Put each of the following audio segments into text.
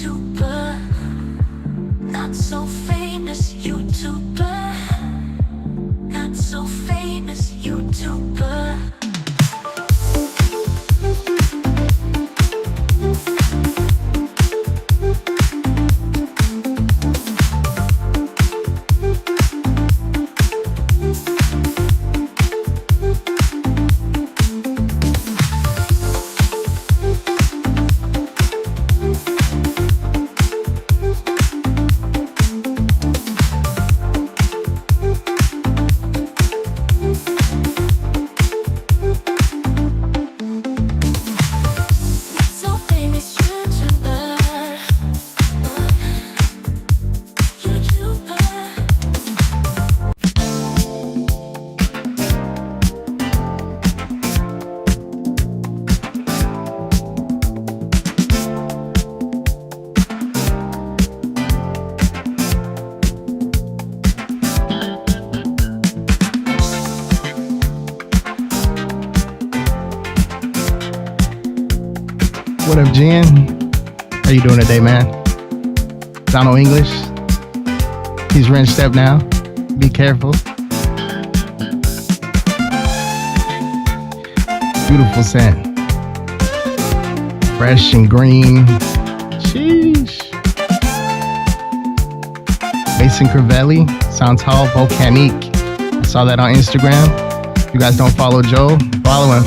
YouTuber, not so famous YouTuber, not so famous YouTuber. So famous YouTuber, YouTuber. What up, Jen? How you doing today, man? Donald English. He's wrenched up now. Be careful. Beautiful scent. Fresh and green. Sheesh. Mason Crivelli. Santal Volcanique. I saw that on Instagram. If you guys don't follow Joe, follow him.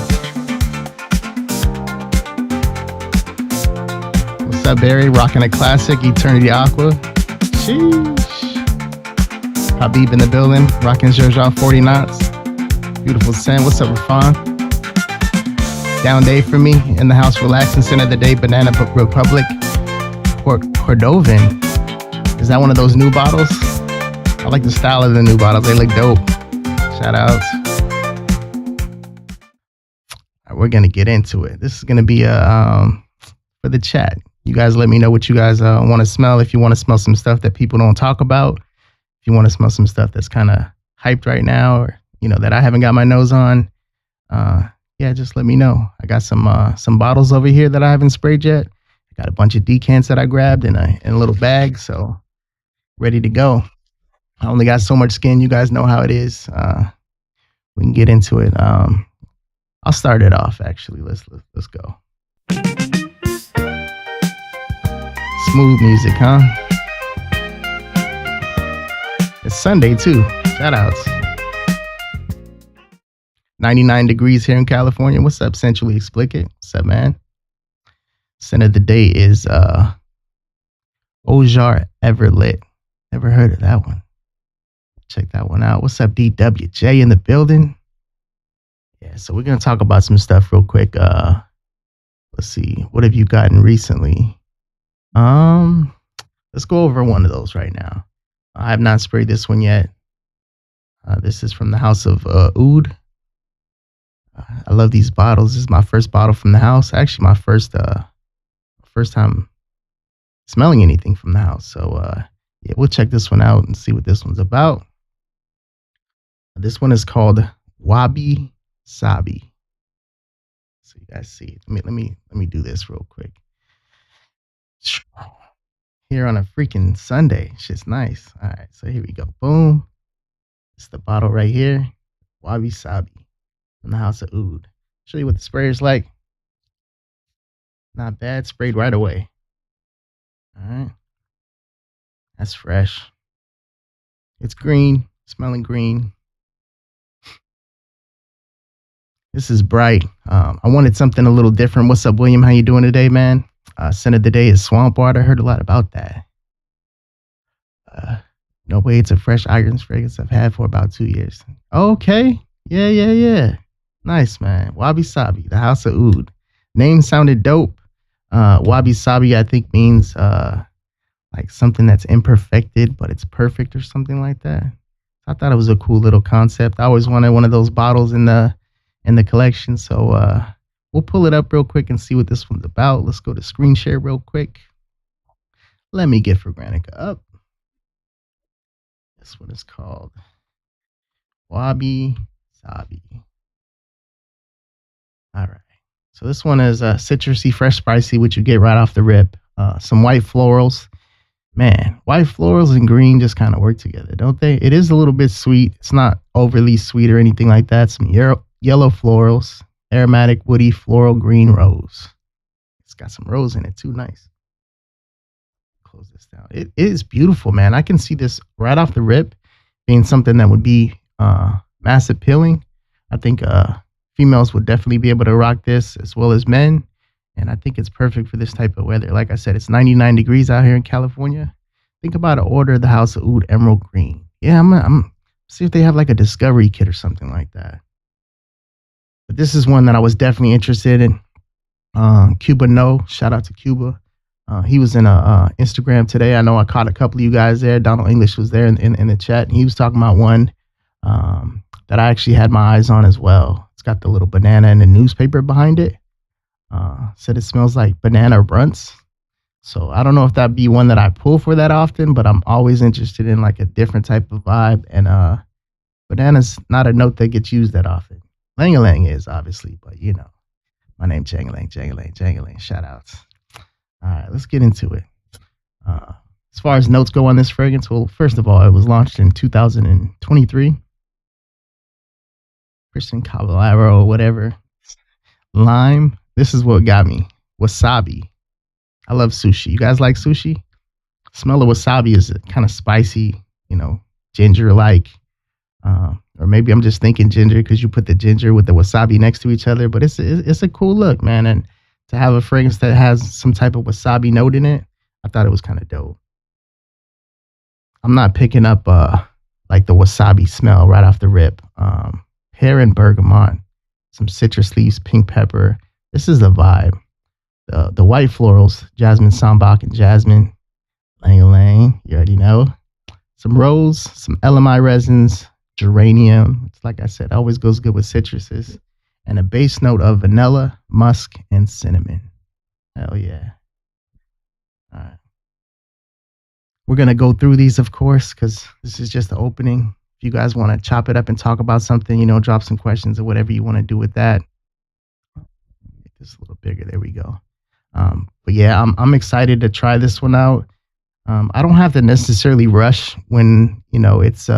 What's up, Barry? Rocking a classic, Eternity Aqua. Sheesh. Habib in the building, rocking Zherzha 40 knots. Beautiful scent. What's up, Rafan? Down day for me, in the house, relaxing, scent of the day, Banana Republic. Cordovan. Is that one of those new bottles? I like the style of the new bottles. They look dope. Shout outs. All right, we're going to get into it. This is going to be for the chat. You guys let me know what you guys want to smell. If you want to smell some stuff that people don't talk about, if you want to smell some stuff that's kind of hyped right now, or that I haven't got my nose on, yeah, just let me know. I got some bottles over here that I haven't sprayed yet. I got a bunch of decants that I grabbed in a little bag, so ready to go. I only got so much skin. You guys know how it is. We can get into it. I'll start it off. Actually, let's go. Smooth music, huh? It's Sunday too. Shout outs. 99 degrees here in California. What's up, Centrally Explicit? What's up, man? Scent of the day is Ojar Everlit. Never heard of that one. Check that one out. What's up, DWJ in the building? Yeah, so we're gonna talk about some stuff real quick. Let's see. What have you gotten recently? Let's go over one of those right now. I have not sprayed this one yet. This is from the house of Oud. I love these bottles. This is my first bottle from the house. Actually, my first time smelling anything from the house. So yeah, we'll check this one out and see what this one's about. This one is called Wabi Sabi. So you guys see. Let me do this real quick. Here on a freaking Sunday. Shit's nice. All right, so here we go. Boom. It's the bottle right here. Wabi Sabi from the house of Oud. Show you what the sprayer's like. Not bad. Sprayed right away. All right. That's fresh. It's green. Smelling green. This is bright. I wanted something a little different. What's up, William? How you doing today, man? Scent of the day is Swamp Water. I heard a lot about that. No way, it's a fresh iron fragrance I've had for about 2 years. Okay. Yeah. Nice, man. Wabi Sabi, the house of Oud. Name sounded dope. Wabi Sabi, I think, means like something that's imperfected, but it's perfect or something like that. I thought it was a cool little concept. I always wanted one of those bottles in the collection. So we'll pull it up real quick and see what this one's about. Let's go to screen share real quick. Let me get Fragranica up. This one is called Wabi Sabi. All right. So this one is citrusy, fresh, spicy, which you get right off the rip. some white florals. Man, white florals and green just kind of work together, don't they? It is a little bit sweet. It's not overly sweet or anything like that. Some yellow florals, aromatic, woody, floral, green rose. It's got some rose in it too. Nice. Close this down. It is beautiful, man. I can see this right off the rip being something that would be mass appealing. I think females would definitely be able to rock this as well as men. And I think it's perfect for this type of weather. Like I said, it's 99 degrees out here in California. Think about an order the House of Oud Emerald Green. Yeah, I'm see if they have like a discovery kit or something like that. But this is one that I was definitely interested in. Cuba No, shout out to Cuba. He was in a Instagram today. I know I caught a couple of you guys there. Donald English was there in the chat, and he was talking about one that I actually had my eyes on as well. It's got the little banana and the newspaper behind it. Said it smells like banana runts. So I don't know if that'd be one that I pull for that often, but I'm always interested in like a different type of vibe. And banana's not a note that gets used that often. Lang-a-lang is obviously, but you know, my name Jangalang, Jangalang, Jangalang. Shout outs. All right, let's get into it. As far as notes go on this fragrance, well, first of all, it was launched in 2023. Christian Caballero or whatever. Lime. This is what got me. Wasabi. I love sushi. You guys like sushi? Smell of wasabi is kind of spicy, you know, ginger like. Or maybe I'm just thinking ginger because you put the ginger with the wasabi next to each other. But it's a cool look, man. And to have a fragrance that has some type of wasabi note in it, I thought it was kind of dope. I'm not picking up like the wasabi smell right off the rip. Pear and bergamot, some citrus leaves, pink pepper. This is the vibe. The white florals, jasmine, sambac, and jasmine. Lang-a-lang, you already know. Some rose, some LMI resins, geranium. It's like I said, always goes good with citruses. And a base note of vanilla, musk, and cinnamon. Hell yeah. All right. We're going to go through these, of course, because this is just the opening. If you guys want to chop it up and talk about something, you know, drop some questions or whatever you want to do with that. Make this a little bigger. There we go. But yeah, I'm excited to try this one out. I don't have to necessarily rush when, you know, it's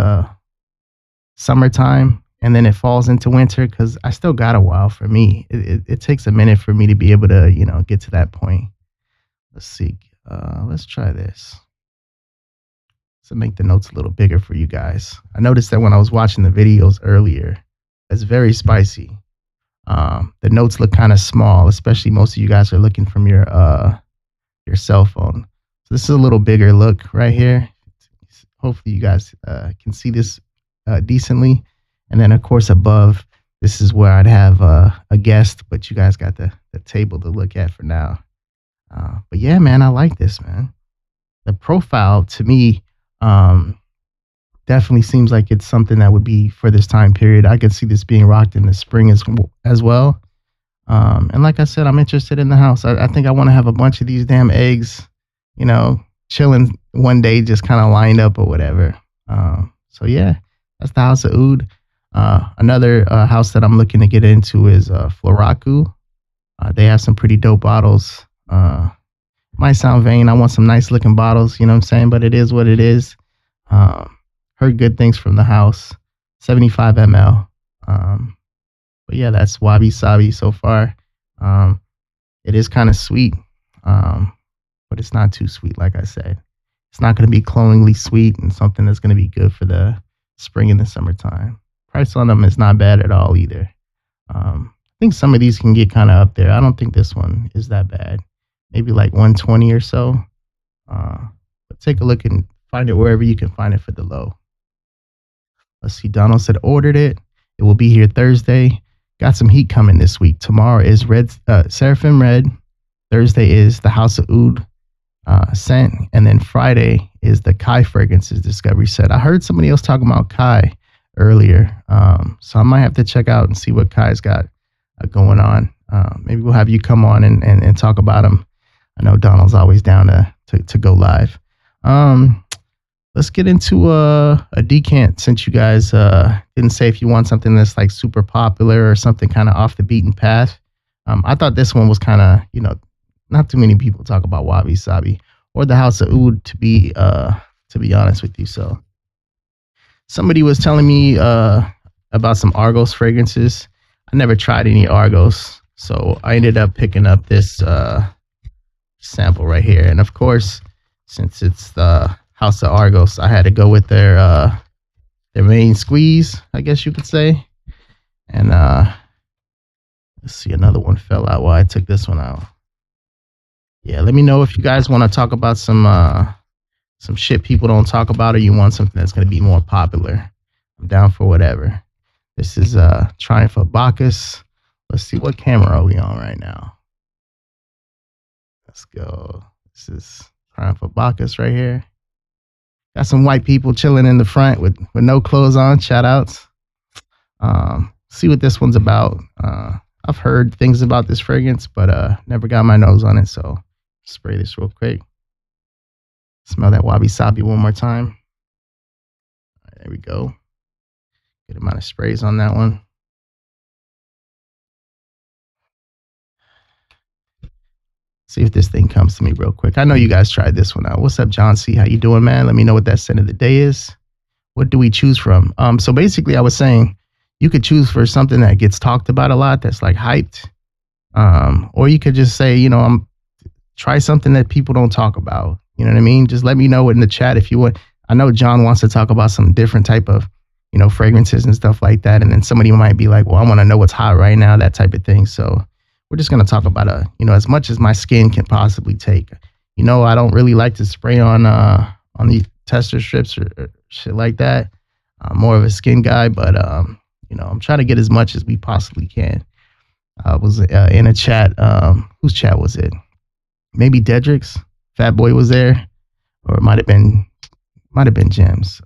summertime and then it falls into winter because I still got a while for me. It takes a minute for me to be able to, you know, get to that point. Let's see. Let's try this. To make the notes a little bigger for you guys. I noticed that when I was watching the videos earlier, it's very spicy. The notes look kind of small, especially most of you guys are looking from your cell phone. So this is a little bigger look right here. Hopefully you guys can see this decently. And then of course above, this is where I'd have a guest, but you guys got the table to look at for now. But yeah, man, I like this, man. The profile to me definitely seems like it's something that would be for this time period. I could see this being rocked in the spring as well. And like I said, I'm interested in the house. I think I want to have a bunch of these damn eggs, you know, chilling one day, just kind of lined up or whatever. So yeah, that's the House of Oud. Another house that I'm looking to get into is Floraku. They have some pretty dope bottles. Might sound vain. I want some nice looking bottles, you know what I'm saying? But it is what it is. Heard good things from the house. 75 ml. But yeah, that's Wabi Sabi so far. It is kind of sweet, but it's not too sweet, like I said. It's not going to be cloyingly sweet and something that's going to be good for the spring and the summertime. Price on them is not bad at all either. I think some of these can get kind of up there. I don't think this one is that bad. Maybe like 120 or so. But take a look and find it wherever you can find it for the low. Let's see. Donald said ordered it. It will be here Thursday. Got some heat coming this week. Tomorrow is Seraphim Red. Thursday is the House of Oud scent. And then Friday is the Kai Fragrances Discovery set. I heard somebody else talking about Kai earlier. So I might have to check out and see what Kai's got going on. Maybe we'll have you come on and talk about them. I know Donald's always down to go live. Let's get into a decant since you guys didn't say if you want something that's like super popular or something kind of off the beaten path. I thought this one was kind of, you know, not too many people talk about Wabi Sabi or the House of Oud to be honest with you. So somebody was telling me about some Argos fragrances. I never tried any Argos, so I ended up picking up this sample right here. And of course, since it's the House of Argos, I had to go with their main squeeze, I guess you could say. And let's see, another one fell out while I took this one out. Yeah, let me know if you guys want to talk about some shit people don't talk about, or you want something that's gonna be more popular. I'm down for whatever. This is Triumph of Bacchus. Let's see, what camera are we on right now? Let's go. This is Triumph of Bacchus right here. Got some white people chilling in the front with no clothes on. Shout outs. See what this one's about. I've heard things about this fragrance, but never got my nose on it. So spray this real quick. Smell that wabi sabi one more time. All right, there we go. Good amount of sprays on that one. See if this thing comes to me real quick. I know you guys tried this one out. What's up, John C? How you doing, man? Let me know what that scent of the day is. What do we choose from? So basically, I was saying you could choose for something that gets talked about a lot, that's like hyped, or you could just say, try something that people don't talk about. You know what I mean? Just let me know in the chat if you want. I know John wants to talk about some different type of, fragrances and stuff like that. And then somebody might be like, well, I want to know what's hot right now, that type of thing. So we're just going to talk about as much as my skin can possibly take. I don't really like to spray on the tester strips or shit like that. I'm more of a skin guy, but I'm trying to get as much as we possibly can. I was in a chat. Whose chat was it? Maybe Dedrick's. Fat Boy was there, or it might have been Gems.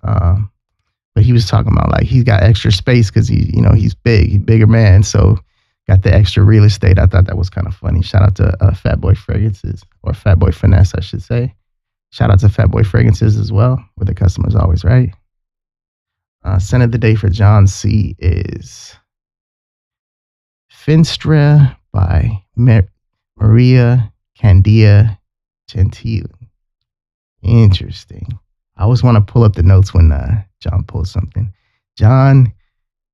But he was talking about like he's got extra space because he's bigger man, so got the extra real estate. I thought that was kind of funny. Shout out to Fat Boy Fragrances, or Fat Boy Finesse, I should say. Shout out to Fat Boy Fragrances as well, where the customer's always right. Scent of the day for John C is Finstra by Maria Candia Gentile. Interesting. I always want to pull up the notes when John pulls something. John,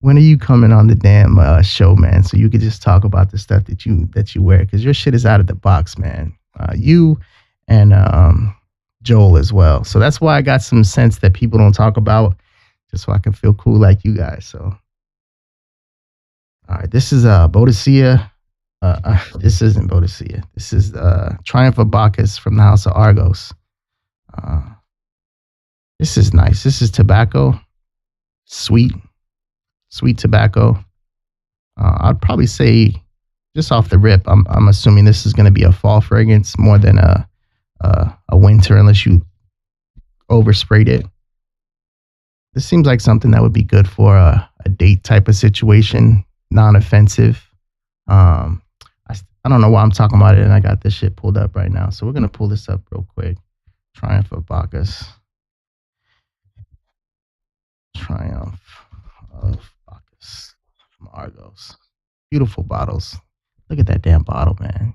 when are you coming on the damn show, man? So you could just talk about the stuff that you wear, because your shit is out of the box, man. You and Joel as well. So that's why I got some scents that people don't talk about, just so I can feel cool like you guys. So, all right, this is Bodicea. This isn't Bodicea. This is Triumph of Bacchus from the House of Argos. This is nice. This is tobacco, sweet tobacco. I'd probably say, just off the rip, I'm assuming this is going to be a fall fragrance more than a winter, unless you oversprayed it. This seems like something that would be good for a date type of situation, non-offensive. I don't know why I'm talking about it, and I got this shit pulled up right now. So we're gonna pull this up real quick. Triumph of Bacchus. Triumph of Bacchus from Argos. Beautiful bottles. Look at that damn bottle, man.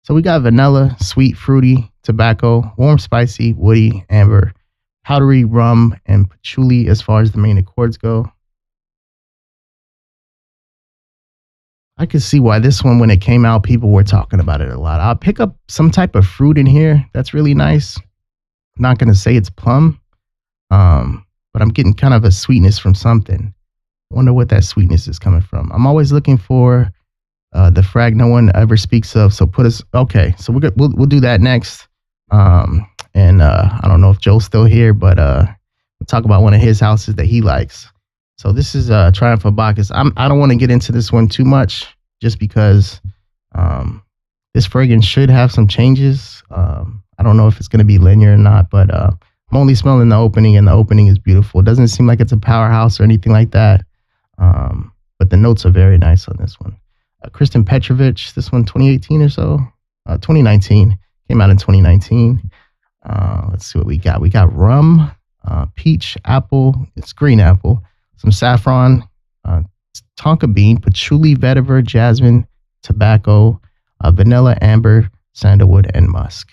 So we got vanilla, sweet, fruity, tobacco, warm, spicy, woody, amber, powdery, rum, and patchouli as far as the main accords go. I could see why this one, when it came out, people were talking about it a lot. I'll pick up some type of fruit in here that's really nice. I'm not going to say it's plum, but I'm getting kind of a sweetness from something. I wonder what that sweetness is coming from. I'm always looking for the frag no one ever speaks of. So okay, so we'll do that next. And I don't know if Joe's still here, but we'll talk about one of his houses that he likes. So this is Triumph of Bacchus. I don't want to get into this one too much, just because this fragrance should have some changes. I don't know if it's going to be linear or not, but I'm only smelling the opening, and the opening is beautiful. It doesn't seem like it's a powerhouse or anything like that, but the notes are very nice on this one. Kristen Petrovich, this one 2018 or so, 2019, came out in 2019. Let's see what we got. We got rum, peach, apple, it's green apple, some saffron, tonka bean, patchouli, vetiver, jasmine, tobacco, vanilla, amber, sandalwood, and musk.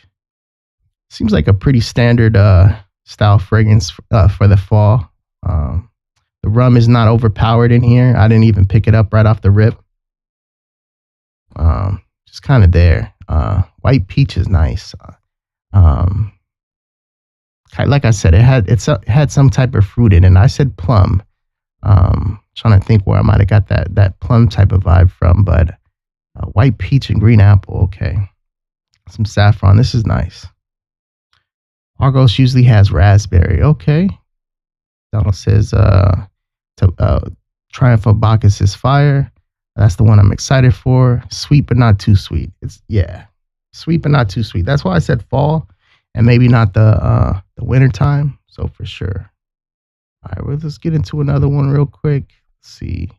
Seems like a pretty standard style fragrance for the fall. Um, the rum is not overpowered in here. I didn't even pick it up right off the rip. Just kind of there. White peach is nice. Um, like I said, it had some type of fruit in it. And I said plum. Trying to think where I might have got that plum type of vibe from, but white peach and green apple. Okay, some saffron. This is nice. Argos usually has raspberry. Okay. Donald says Triumph of Bacchus is fire. That's the one I'm excited for. Sweet but not too sweet. Sweet but not too sweet. That's why I said fall and maybe not the winter time. So for sure. All right, well, let's get into another one real quick. Let's see.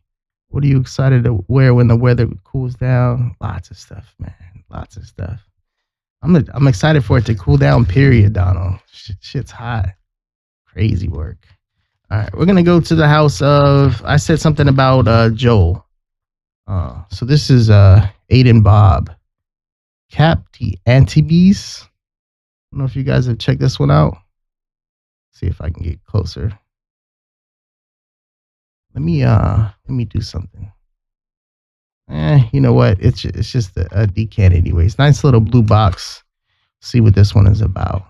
What are you excited to wear when the weather cools down? Lots of stuff, man. Lots of stuff. I'm excited for it to cool down, period, Donald. Shit's hot. Crazy work. All right, we're going to go to the house of, I said something about Joel. So this is Aiden Bob. Cap the Antibes. I don't know if you guys have checked this one out. See if I can get closer. Let me do something. You know what? It's just a decant anyways. Nice little blue box. See what this one is about.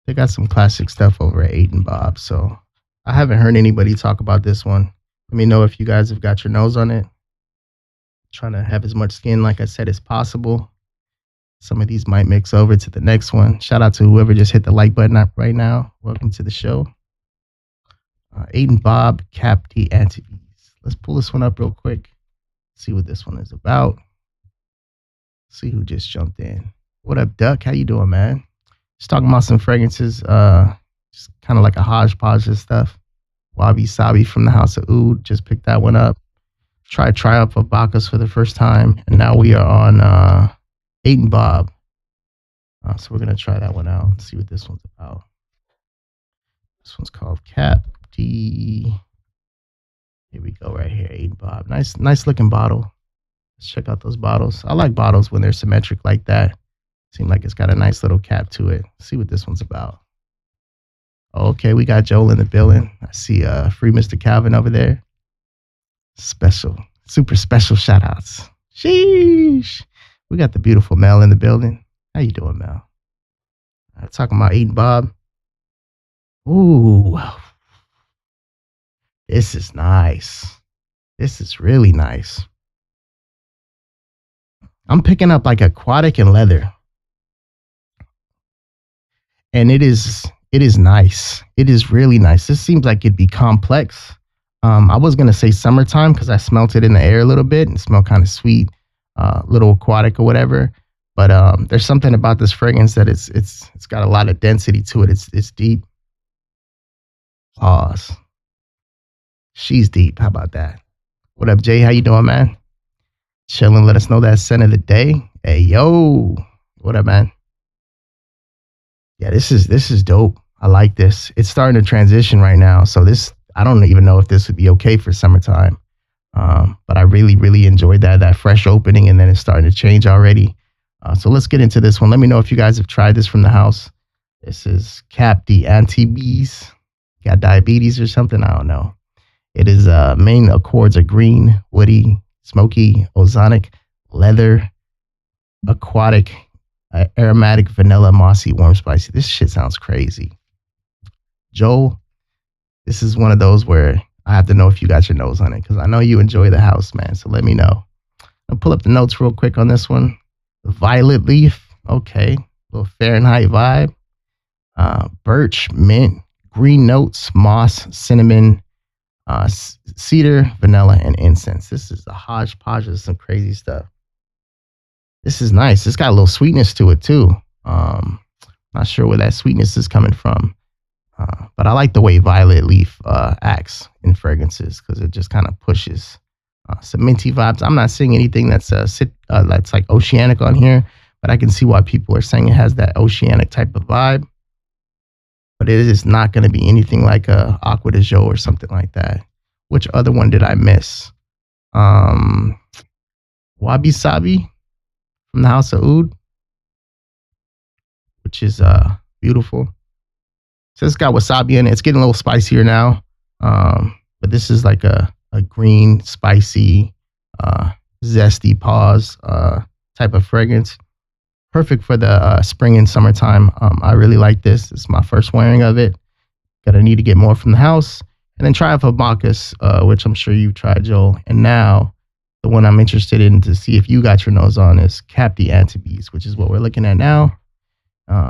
They got some classic stuff over at Aiden Bob. So I haven't heard anybody talk about this one. Let me know if you guys have got your nose on it. Trying to have as much skin, like I said, as possible. Some of these might mix over to the next one. Shout out to whoever just hit the like button up right now. Welcome to the show. Aiden Bob, Cap the Antibes. Let's pull this one up real quick. See what this one is about. See who just jumped in. What up, Duck? How you doing, man? Just talking about some fragrances. Just kind of like a hodgepodge of stuff. Wabi Sabi from the House of Oud. Just picked that one up. Tried Triumph of Bacchus for the first time. And now we are on Aiden Bob. So we're going to try that one out and see what this one's about. This one's called Cap D. Here we go, right here, Aiden Bob. Nice looking bottle. Let's check out those bottles. I like bottles when they're symmetric like that. Seems like it's got a nice little cap to it. Let's see what this one's about. Okay, we got Joel in the building. I see free Mr. Calvin over there. Special, super special shout outs. Sheesh. We got the beautiful Mel in the building. How you doing, Mel? Talking about Aiden Bob. Ooh. This is nice. This is really nice. I'm picking up like aquatic and leather. And it is nice. It is really nice. This seems like it'd be complex. I was gonna say summertime because I smelt it in the air a little bit and smelled kind of sweet, little aquatic or whatever. But there's something about this fragrance that it's got a lot of density to it. It's deep. Pause. She's deep. How about that? What up, Jay? How you doing, man? Chilling. Let us know that scent of the day. Hey, yo. What up, man? Yeah, this is dope. I like this. It's starting to transition right now. So I don't even know if this would be okay for summertime. But I really, really enjoyed that fresh opening, and then it's starting to change already. So let's get into this one. Let me know if you guys have tried this from the house. This is Cap the Antibes. Got diabetes or something? I don't know. It is main accords are green, woody, smoky, ozonic, leather, aquatic, aromatic, vanilla, mossy, warm, spicy. This shit sounds crazy. Joel, this is one of those where I have to know if you got your nose on it because I know you enjoy the house, man. So let me know. I'll pull up the notes real quick on this one. Violet leaf. Okay. Little Fahrenheit vibe. Birch, mint, green notes, moss, cinnamon, cedar, vanilla, and incense. This is a hodgepodge of some crazy stuff. This is nice. It's got a little sweetness to it too. Not sure where that sweetness is coming from. But I like the way violet leaf acts in fragrances because it just kind of pushes some minty vibes. I'm not seeing anything that's like oceanic on here, but I can see why people are saying it has that oceanic type of vibe. But it is not going to be anything like a Aqua de Jo or something like that. Which other one did I miss? Wabi Sabi from the House of Oud, which is beautiful. So it's got wasabi in it. It's getting a little spicier now. But this is like a green, spicy, uh, zesty pause type of fragrance. Perfect for the spring and summertime. I really like this. It's my first wearing of it. Gonna need to get more from the house. And then try out for Bacchus, which I'm sure you've tried, Joel. And now the one I'm interested in to see if you got your nose on is Cap the Antabes, which is what we're looking at now.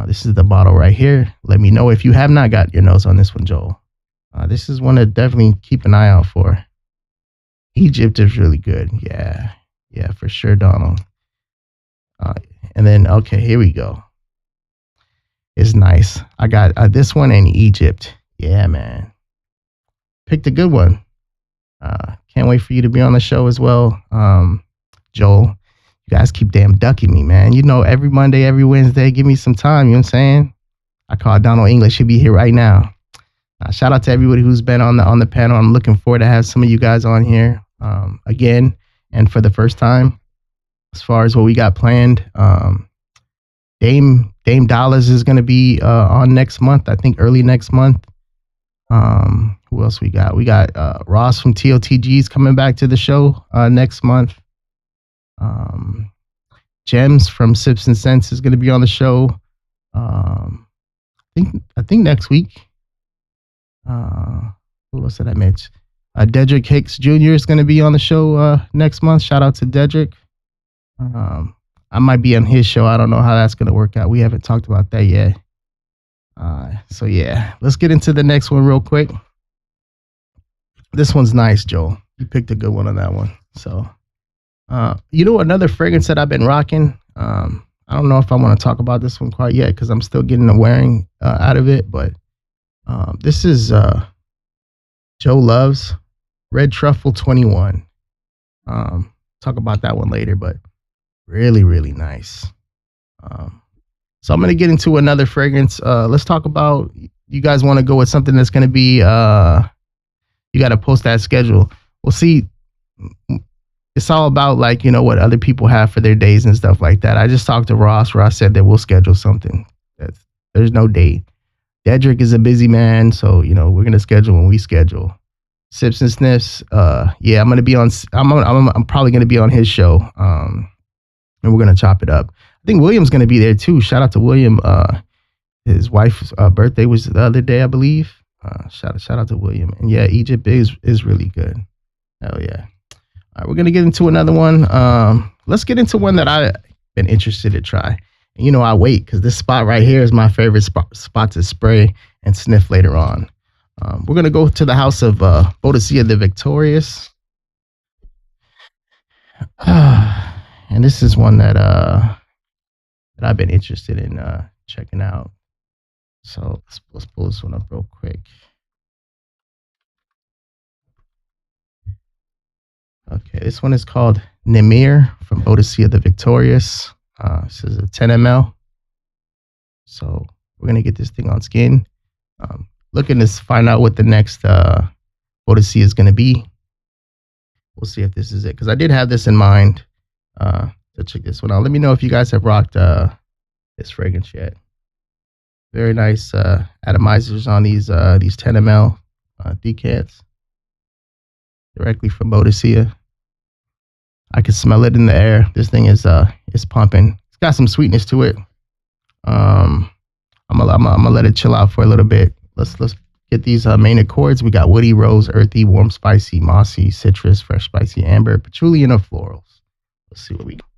This is the bottle right here. Let me know if you have not got your nose on this one, Joel. This is one to definitely keep an eye out for. Egypt is really good. Yeah. Yeah, for sure, Donald. Uh, and then, okay, here we go. It's nice. I got this one in Egypt. Yeah, man. Picked a good one. Can't wait for you to be on the show as well. Joel, you guys keep damn ducking me, man. You know, every Monday, every Wednesday, give me some time. You know what I'm saying? I call Donald English. He'll be here right now. Shout out to everybody who's been on the panel. I'm looking forward to have some of you guys on here again and for the first time. As far as what we got planned, Dame Dollars is going to be on next month. I think early next month. Who else we got? We got Ross from TOTG's coming back to the show next month. Gems from Sips and Sense is going to be on the show. I think next week. Who else did I mention? Dedrick Hicks Jr. is going to be on the show next month. Shout out to Dedrick. I might be on his show. I don't know how that's going to work out. We haven't talked about that yet. So yeah, let's get into the next one real quick. This one's nice, Joel. You picked a good one on that one. So, you know, another fragrance that I've been rocking. I don't know if I want to talk about this one quite yet because I'm still getting the wearing out of it. But this is Joe Love's Red Truffle 21. Talk about that one later, but really, really nice. So I'm going to get into another fragrance. Let's talk about, you guys want to go with something that's going to be, you got to post that schedule. We'll see. It's all about like, you know, what other people have for their days and stuff like that. I just talked to Ross. Ross said that we'll schedule something. There's no date. Dedrick is a busy man. So, you know, we're going to schedule when we schedule. Sips and Sniffs. Yeah, I'm going to be on, I'm probably going to be on his show. And we're going to chop it up. I think William's going to be there too. Shout out to William. His wife's birthday was the other day, I believe. Shout out to William. And yeah, Egypt is really good. Hell yeah. All right, we're going to get into another one. Let's get into one that I've been interested to try. And, you know, I wait because this spot right here is my favorite spot to spray and sniff later on. We're going to go to the house of Boadicea the Victorious. And this is one that I've been interested in checking out. So let's pull this one up real quick. Okay, this one is called Nemir from Boadicea the Victorious. This is a 10 ml. So we're gonna get this thing on skin. Looking to find out what the next Boadicea is gonna be. We'll see if this is it because I did have this in mind. So check this one out. Let me know if you guys have rocked this fragrance yet. Very nice atomizers on these 10 ml decants directly from Boadicea. I can smell it in the air. This thing is pumping. It's got some sweetness to it. I'm gonna let it chill out for a little bit. Let's get these main accords. We got woody, rose, earthy, warm, spicy, mossy, citrus, fresh, spicy, amber, patchouli, and florals. Let's see what we got.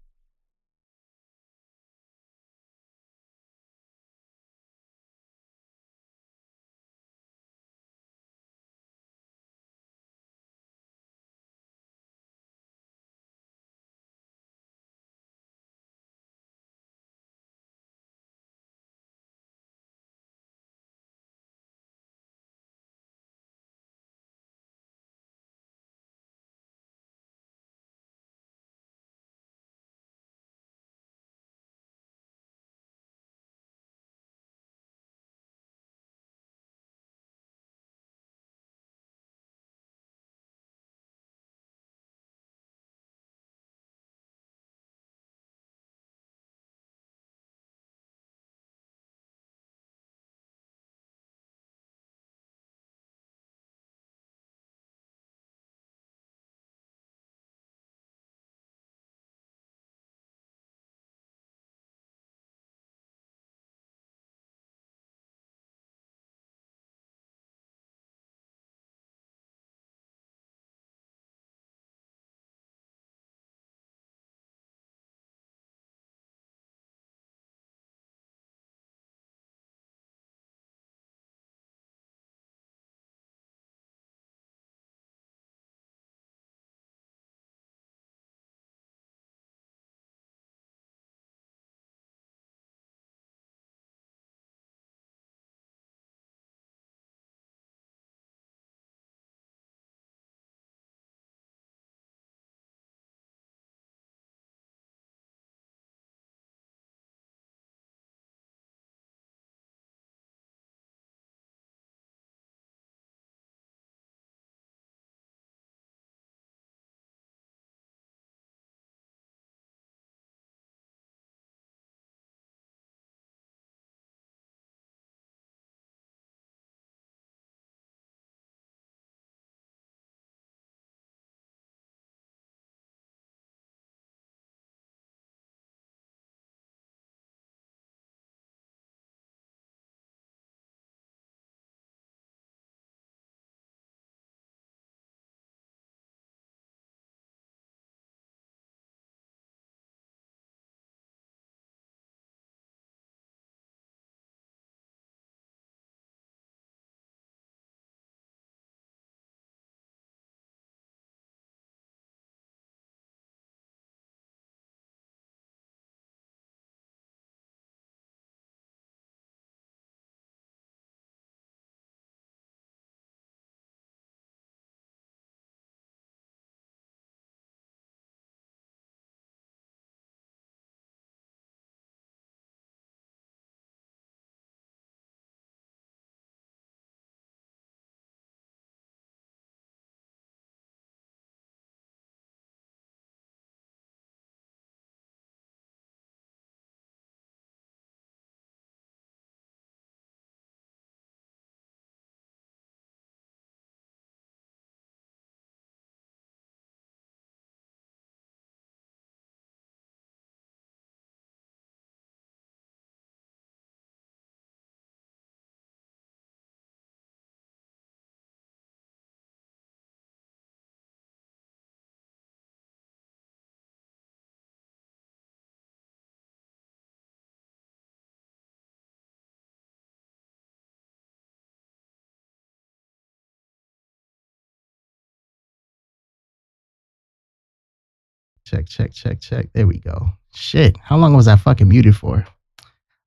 Check, check, check, check. There we go. Shit. How long was I fucking muted for?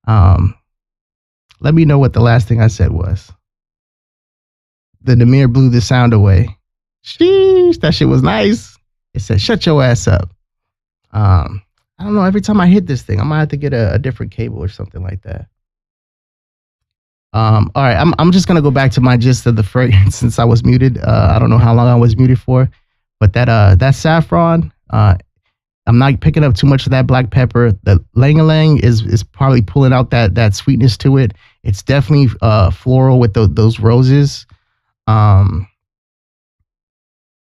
Um, Let me know what the last thing I said was. The Demir blew the sound away. Sheesh, that shit was nice. It said, shut your ass up. I don't know. Every time I hit this thing, I might have to get a different cable or something like that. All right, I'm just gonna go back to my gist of the fragrance since I was muted. I don't know how long I was muted for, but that saffron, I'm not picking up too much of that black pepper. The lang is probably pulling out that sweetness to it. It's definitely floral with those roses. Um,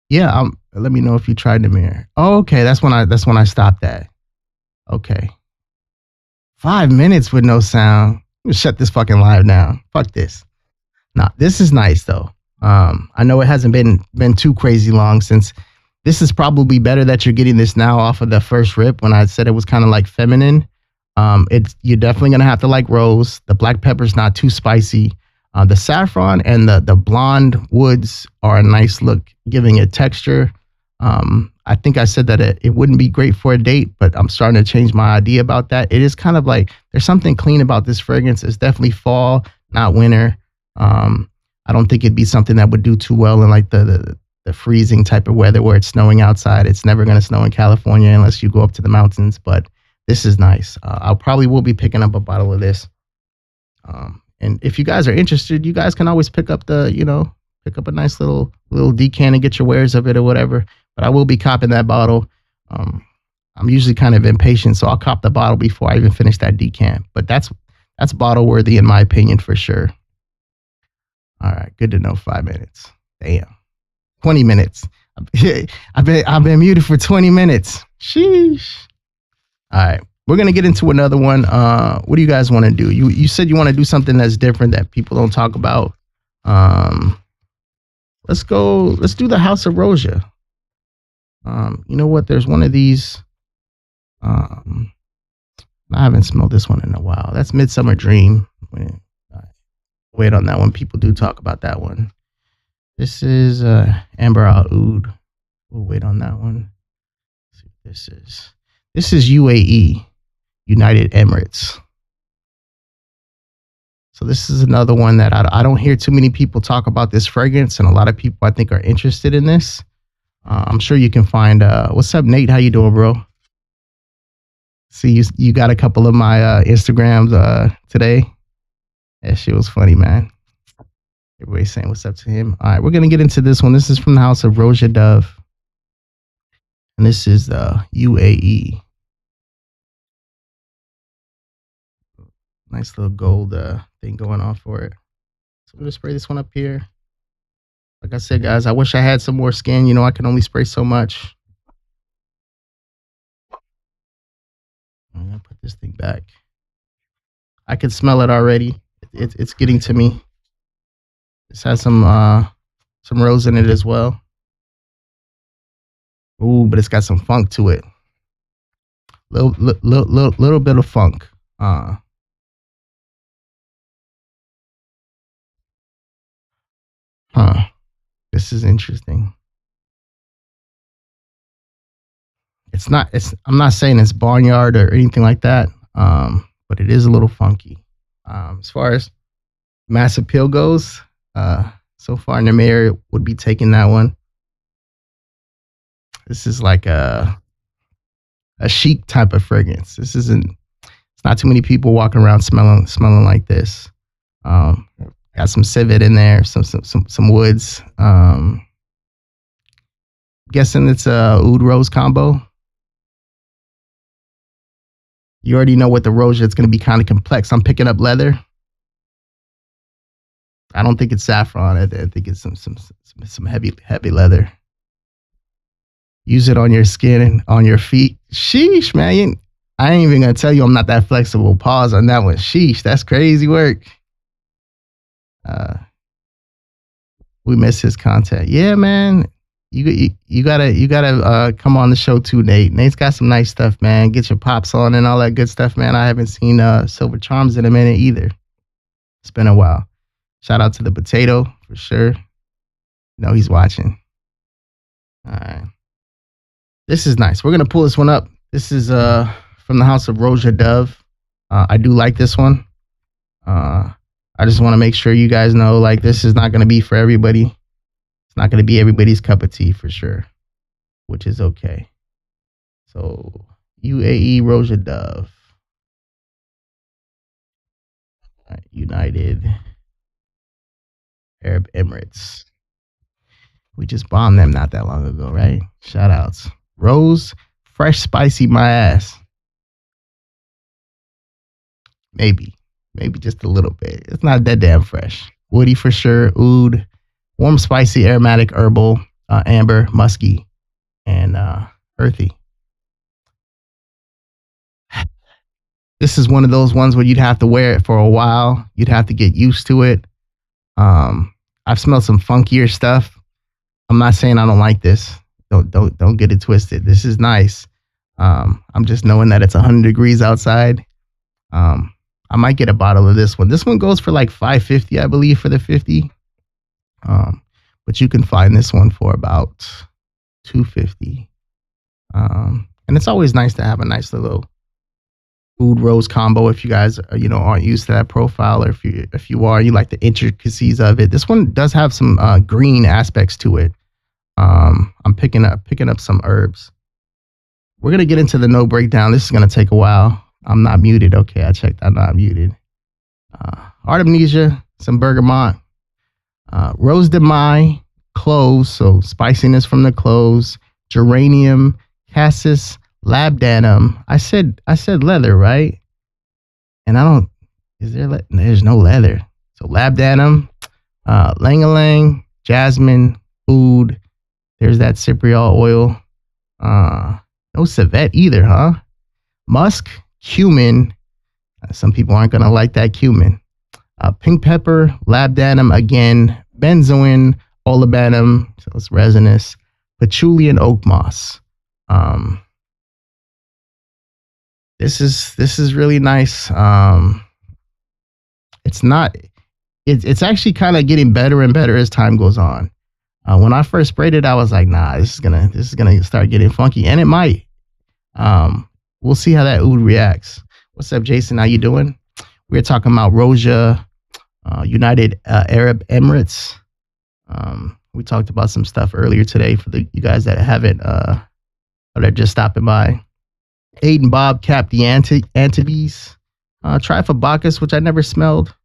yeah. Let me know if you tried the mirror. Oh, okay. That's when I stopped that. Okay. 5 minutes with no sound. Shut this fucking live down. Fuck this. Nah, this is nice though. I know it hasn't been too crazy long since this is probably better that you're getting this now off of the first rip when I said it was kind of like feminine. It's you're definitely gonna have to like rose. The black pepper's not too spicy. The saffron and the blonde woods are a nice look, giving it texture. I think I said that it wouldn't be great for a date, but I'm starting to change my idea about that. It is kind of like there's something clean about this fragrance. It's definitely fall, not winter. I don't think it'd be something that would do too well in like the freezing type of weather where it's snowing outside. It's never going to snow in California unless you go up to the mountains, but this is nice. I probably will be picking up a bottle of this. And if you guys are interested, you guys can always pick up pick up a nice little decan and get your wares of it or whatever. But I will be copping that bottle. I'm usually kind of impatient, so I'll cop the bottle before I even finish that decan. But that's bottle worthy in my opinion for sure. All right, good to know. 5 minutes. Damn. 20 minutes. I've been muted for 20 minutes. Sheesh. All right. We're gonna get into another one. What do you guys want to do? You said you want to do something that's different that people don't talk about. Let's go. Let's do the House of Rosia. You know what? There's one of these. I haven't smelled this one in a while. That's Midsummer Dream. Wait on that one. People do talk about that one. This is Amber Al Oud. We'll wait on that one. Let's see what this is. This is UAE, United Emirates. So this is another one that I don't hear too many people talk about this fragrance, and a lot of people I think are interested in this. I'm sure you can find. What's up, Nate? How you doing, bro? See, you got a couple of my Instagrams today. That shit was funny, man. Everybody's saying what's up to him. All right, we're gonna get into this one. This is from the House of Rosia Dove, and this is the UAE. Nice little gold thing going on for it. So I'm gonna spray this one up here. Like I said, guys, I wish I had some more skin. You know, I can only spray so much. I'm gonna put this thing back. I can smell it already. It's getting to me. This has some rose in it as well. Ooh, but it's got some funk to it. Little bit of funk. This is interesting. I'm not saying it's barnyard or anything like that. But it is a little funky. As far as mass appeal goes, so far Namir would be taking that one. This is like a chic type of fragrance. It's not too many people walking around smelling like this. Got some civet in there, some woods. Guessing it's a oud rose combo. You already know what the rose is. It's going to be kind of complex. I'm picking up leather. I don't think it's saffron. I think it's some heavy leather. Use it on your skin and on your feet. Sheesh, man. I ain't even going to tell you I'm not that flexible. Pause on that one. Sheesh, that's crazy work. We miss his content. Yeah, man. You gotta come on the show too, Nate. Nate's got some nice stuff, man. Get your pops on and all that good stuff, man. I haven't seen Silver Charms in a minute either. It's been a while. Shout out to the potato for sure. No, he's watching. All right. This is nice. We're gonna pull this one up. This is from the house of Roja Dove. I do like this one. I just want to make sure you guys know, like, this is not gonna be for everybody. It's not gonna be everybody's cup of tea for sure, which is okay. So UAE Roja Dove, United Arab Emirates. We just bombed them not that long ago, right? Shout outs. Rose, fresh, spicy, my ass. Maybe just a little bit. It's not that damn fresh. Woody for sure. Oud, warm, spicy, aromatic, herbal, amber, musky, and earthy. This is one of those ones where you'd have to wear it for a while. You'd have to get used to it. I've smelled some funkier stuff. I'm not saying I don't like this. Don't get it twisted. This is nice. I'm just knowing that it's 100 degrees outside. I might get a bottle of this one. This one goes for like $5.50, I believe, for the 50. But you can find this one for about $2.50. And it's always nice to have a nice little oud rose combo if you guys aren't used to that profile, or if you are, you like the intricacies of it. This one does have some green aspects to it. I'm picking up some herbs. We're gonna get into the no breakdown. This is gonna take a while. I'm not muted. Okay, I checked. I'm not muted. Artemisia, some bergamot, rose de mai, cloves, so spiciness from the cloves, geranium, cassis, labdanum. I said leather, right? And I don't. Is there? There's no leather. So labdanum, lang-a-lang, jasmine, oud. There's that cypriol oil. No civet either, huh? Musk, cumin. Some people aren't gonna like that cumin. Pink pepper, labdanum again, benzoin, olibanum, so it's resinous, patchouli, and oak moss. This is really nice. It's actually kind of getting better and better as time goes on. When I first sprayed it, I was like, nah, this is gonna start getting funky, and it might. We'll see how that oud reacts. What's up, Jason? How you doing? We're talking about Roja, United Arab Emirates. We talked about some stuff earlier today for you guys that haven't, or they're just stopping by. Aiden Bob Cap the Antides. Try for Bacchus, which I never smelled.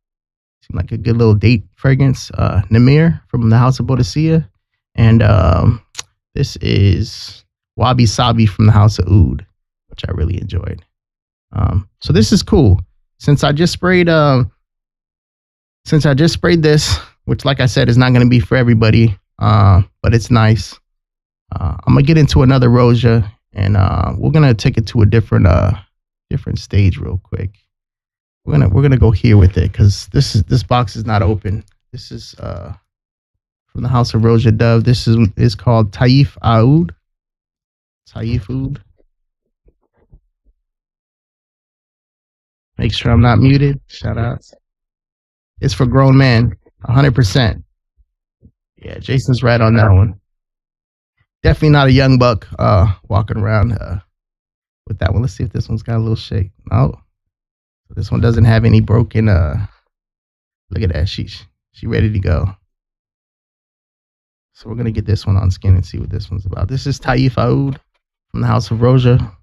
Seemed like a good little date fragrance. Namir from the House of Bodicea. And this is Wabi Sabi from the House of Oud, which I really enjoyed. So this is cool. Since I just sprayed this, which, like I said, is not going to be for everybody, but it's nice. I'm gonna get into another Roja, and we're gonna take it to a different stage real quick. We're gonna go here with it because this box is not open. This is from the House of Roja Dove. This is called Taif Oud. Taif Oud. Make sure I'm not muted. Shout outs. It's for grown men, 100%. Yeah, Jason's right on that one. Definitely not a young buck walking around with that one. Let's see if this one's got a little shake. No, this one doesn't have any broken. Look at that. She ready to go. So we're gonna get this one on skin and see what this one's about. This is Taif Oud from the House of Roja.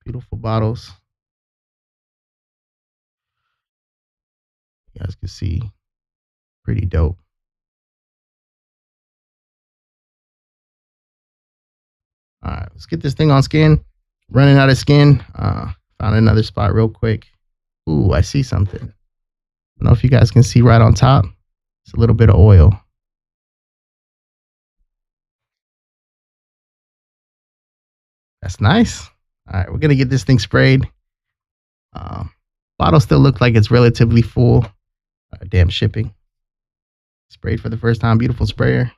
Beautiful bottles. You guys can see, pretty dope. All right, let's get this thing on skin. Running out of skin. Found another spot real quick. Ooh, I see something. I don't know if you guys can see right on top. It's a little bit of oil. That's nice. All right, we're gonna get this thing sprayed. Bottle still looks like it's relatively full. Damn shipping. Sprayed for the first time. Beautiful sprayer.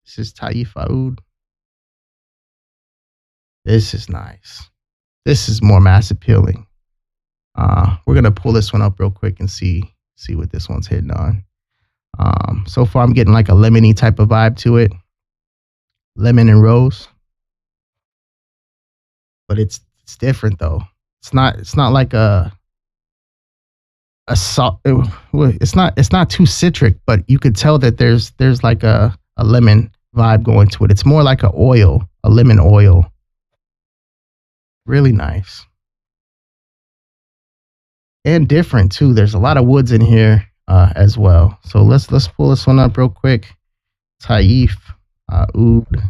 This is Taif Oud. This is nice. This is more mass appealing. We're gonna pull this one up real quick and see what this one's hitting on. So far I'm getting like a lemony type of vibe to it. lemon and rose, but it's different though. It's not like a salt. It's not too citric, but you could tell that there's like a lemon vibe going to it. It's more like a lemon oil. Really nice and different too. There's a lot of woods in here as well. So let's pull this one up real quick. Taif, oud.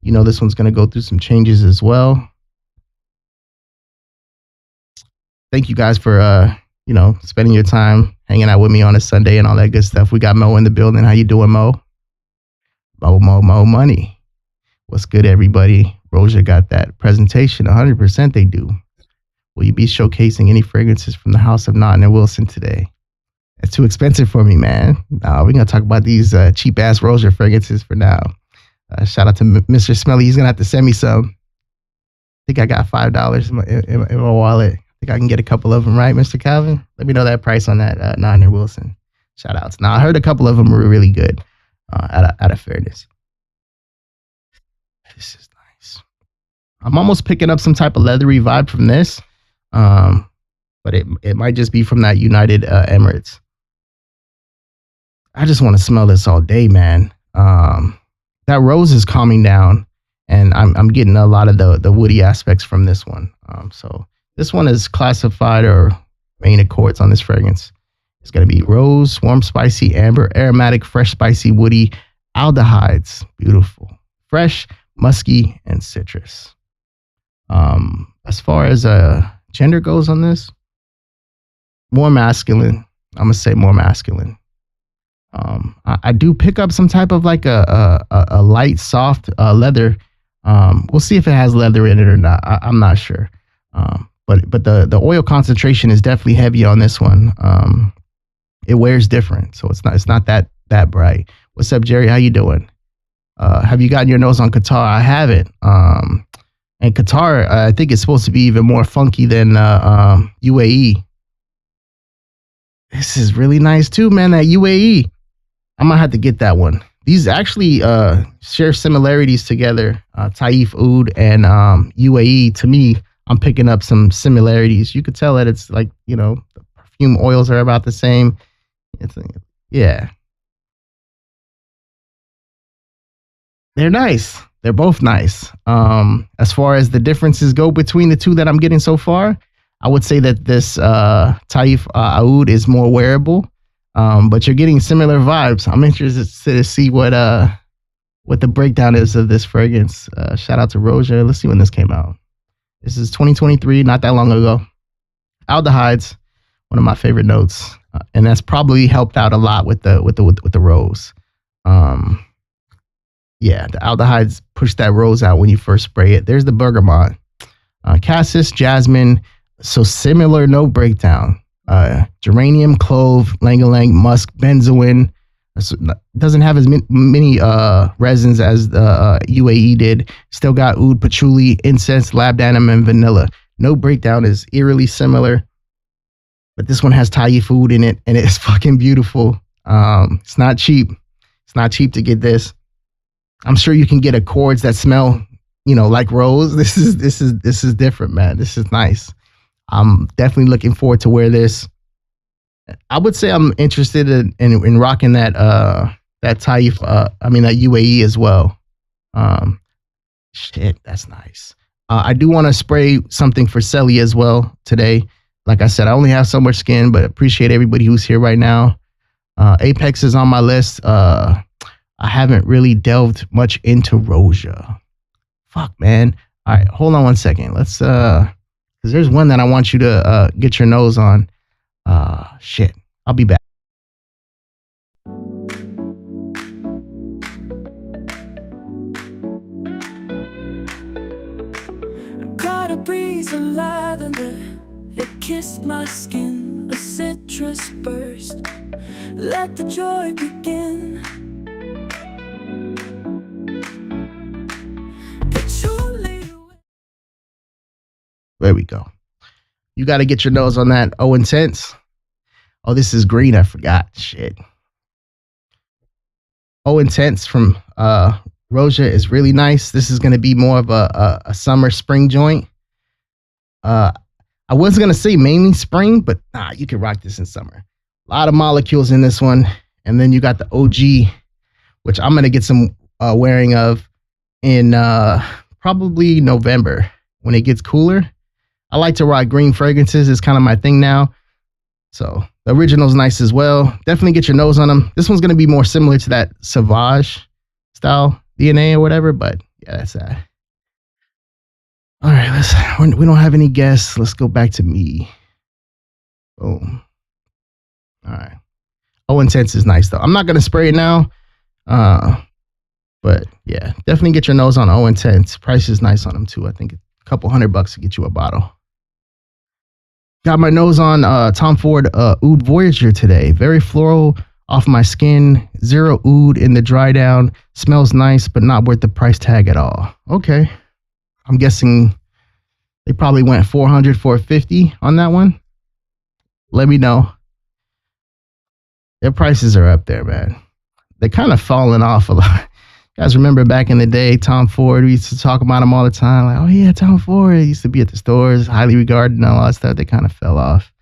You know this one's gonna go through some changes as well. Thank you guys for spending your time hanging out with me on a Sunday and all that good stuff. We got Mo in the building. How you doing, Mo? Mo money. What's good, everybody? Roja got that presentation. 100% they do. Will you be showcasing any fragrances from the House of Naughton and Wilson today? It's too expensive for me, man. We're going to talk about these cheap ass Roja fragrances for now. Shout out to Mr. Smelly. He's going to have to send me some. I think I got $5 in my wallet. I think I can get a couple of them, right, Mr. Calvin? Let me know that price on that Naughton and Wilson. Shout outs. Now, I heard a couple of them were really good out of fairness. This is nice. I'm almost picking up some type of leathery vibe from this. But it might just be from that United Emirates. I just want to smell this all day, man. That rose is calming down, and I'm getting a lot of the woody aspects from this one. So this one is classified or main accords on this fragrance. It's going to be rose, warm, spicy, amber, aromatic, fresh, spicy, woody, aldehydes. Beautiful. Fresh, musky, and citrus. As far as gender goes on this, more masculine. I'm gonna say more masculine. I do pick up some type of like a light, soft leather. We'll see if it has leather in it or not. I'm not sure. But the oil concentration is definitely heavy on this one. It wears different, so it's not that bright. What's up, Jerry? How you doing? Have you gotten your nose on Qatar? I haven't. And Qatar, I think it's supposed to be even more funky than UAE. This is really nice too, man. That UAE, I might have to get that one. These actually share similarities together. Taif, oud, and UAE. To me, I'm picking up some similarities. You could tell that it's like the perfume oils are about the same. Yeah, they're nice. They're both nice. As far as the differences go between the two that I'm getting so far, I would say that this Taif Oud is more wearable, but you're getting similar vibes. I'm interested to see what the breakdown is of this fragrance. Shout out to Roja. Let's see when this came out. This is 2023, not that long ago. Aldehydes, one of my favorite notes, and that's probably helped out a lot with the rose. Yeah, the aldehydes push that rose out when you first spray it. There's the bergamot. Cassis, jasmine, so similar note breakdown. Geranium, clove, lang-a-lang, musk, benzoin. Doesn't have as many resins as the UAE did. Still got oud, patchouli, incense, labdanum, and vanilla. Note breakdown is eerily similar, but this one has Thai food in it, and it's fucking beautiful. It's not cheap. It's not cheap to get this. I'm sure you can get accords that smell, like rose. This is different, man. This is nice. I'm definitely looking forward to wear this. I would say I'm interested in rocking that Taif, that UAE as well. Shit, that's nice. I do want to spray something for Selly as well today. Like I said, I only have so much skin, but appreciate everybody who's here right now. Apex is on my list. I haven't really delved much into Roja. Fuck, man. All right, hold on one second. Let's because there's one that I want you to get your nose on. Shit. I'll be back. Caught a breeze of lavender, it kissed my skin, a citrus burst. Let the joy begin. There we go. You got to get your nose on that. Oh, intense. Oh, this is green. I forgot. Shit. Oh, intense from Roja is really nice. This is going to be more of a summer spring joint. Uh, I was going to say mainly spring, but nah, you can rock this in summer. A lot of molecules in this one. And then you got the OG, which I'm going to get some wearing of in probably November when it gets cooler. I like to rock green fragrances. It's kind of my thing now. So the original's nice as well. Definitely get your nose on them. This one's going to be more similar to that Sauvage style DNA or whatever, but yeah, that's that. All right, we don't have any guests. Let's go back to me. Boom. All right. Oh, Intense is nice though. I'm not going to spray it now. But yeah, definitely get your nose on Oh Intense. Price is nice on them too. I think a couple $100 to get you a bottle. Got my nose on Tom Ford Oud Voyager today. Very floral off my skin. Zero oud in the dry down. Smells nice, but not worth the price tag at all. Okay. I'm guessing they probably went 400, 450 on that one. Let me know. Their prices are up there, man. They're kind of falling off a lot. You guys remember back in the day, Tom Ford, we used to talk about him all the time. Like, oh yeah, Tom Ford. He used to be at the stores, highly regarded and all that stuff. They kind of fell off.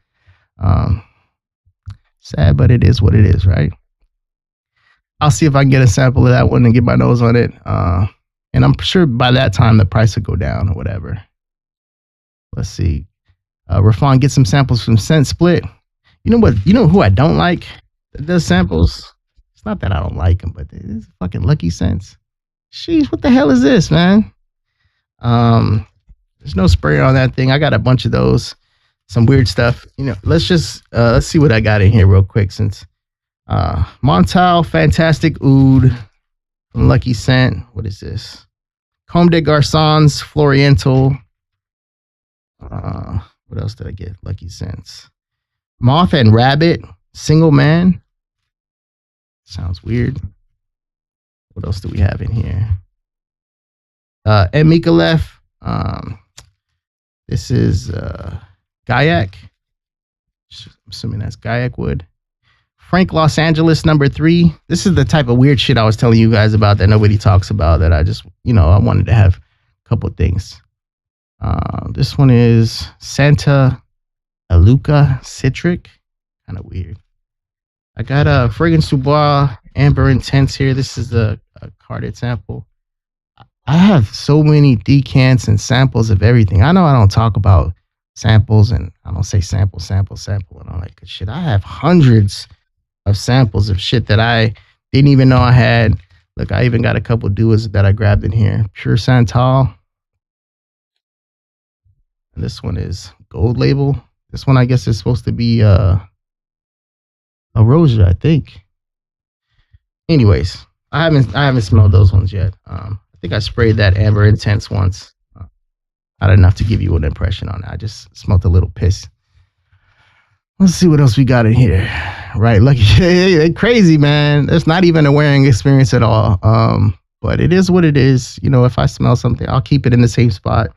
Sad, but it is what it is, right? I'll see if I can get a sample of that one and get my nose on it. And I'm sure by that time, the price will go down or whatever. Let's see. Rafan, get some samples from Scent Split. You know what? You know who I don't like that does samples? It's not that I don't like them, but it's fucking Lucky Scents. Jeez, what the hell is this, man? There's no sprayer on that thing. I got a bunch of those. Some weird stuff. You know, let's see what I got in here real quick since Montal Fantastic Oud from Lucky Scent. What is this? Comme des Garçons Floriental. What else did I get? Lucky Scents. Moth and Rabbit Single Man. Sounds weird. What else do we have in here? And Mikolev. This is Gaiac. I'm assuming that's Gaiac wood. Frank Los Angeles #3. This is the type of weird shit I was telling you guys about that nobody talks about that I just, I wanted to have a couple of things. This one is Santa Aluca Citric. Kind of weird. I got a Fragrance du Bois Amber Intense here. This is a carded sample. I have so many decants and samples of everything. I know I don't talk about samples and I don't say sample and all that good shit. I have hundreds of samples of shit that I didn't even know I had. Look, I even got a couple duos that I grabbed in here. Pure Santal. And this one is Gold Label. This one I guess is supposed to be a Roja, I think. Anyways, I haven't smelled those ones yet. I think I sprayed that Amber Intense once. Not enough to give you an impression on it. I just smelled a little piss. Let's see what else we got in here. Right, lucky. They crazy, man. There's not even a wearing experience at all. But it is what it is. If I smell something, I'll keep it in the same spot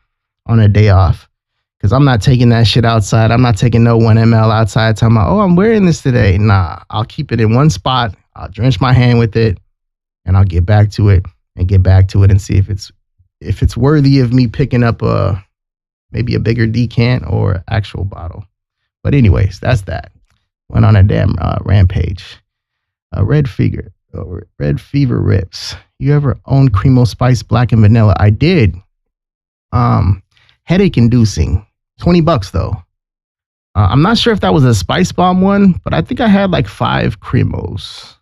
on a day off. Because I'm not taking that shit outside. I'm not taking no 1 ml outside talking about, oh, I'm wearing this today. Nah, I'll keep it in one spot. I'll drench my hand with it. And I'll get back to it and see if it's worthy of me picking up maybe a bigger decant or actual bottle. But anyways, that's that. Went on a damn rampage. Red Fever Rips. You ever owned Cremo Spice Black and Vanilla? I did. Headache inducing. $20 though. I'm not sure if that was a Spice Bomb one, but I think I had like 5 Cremos.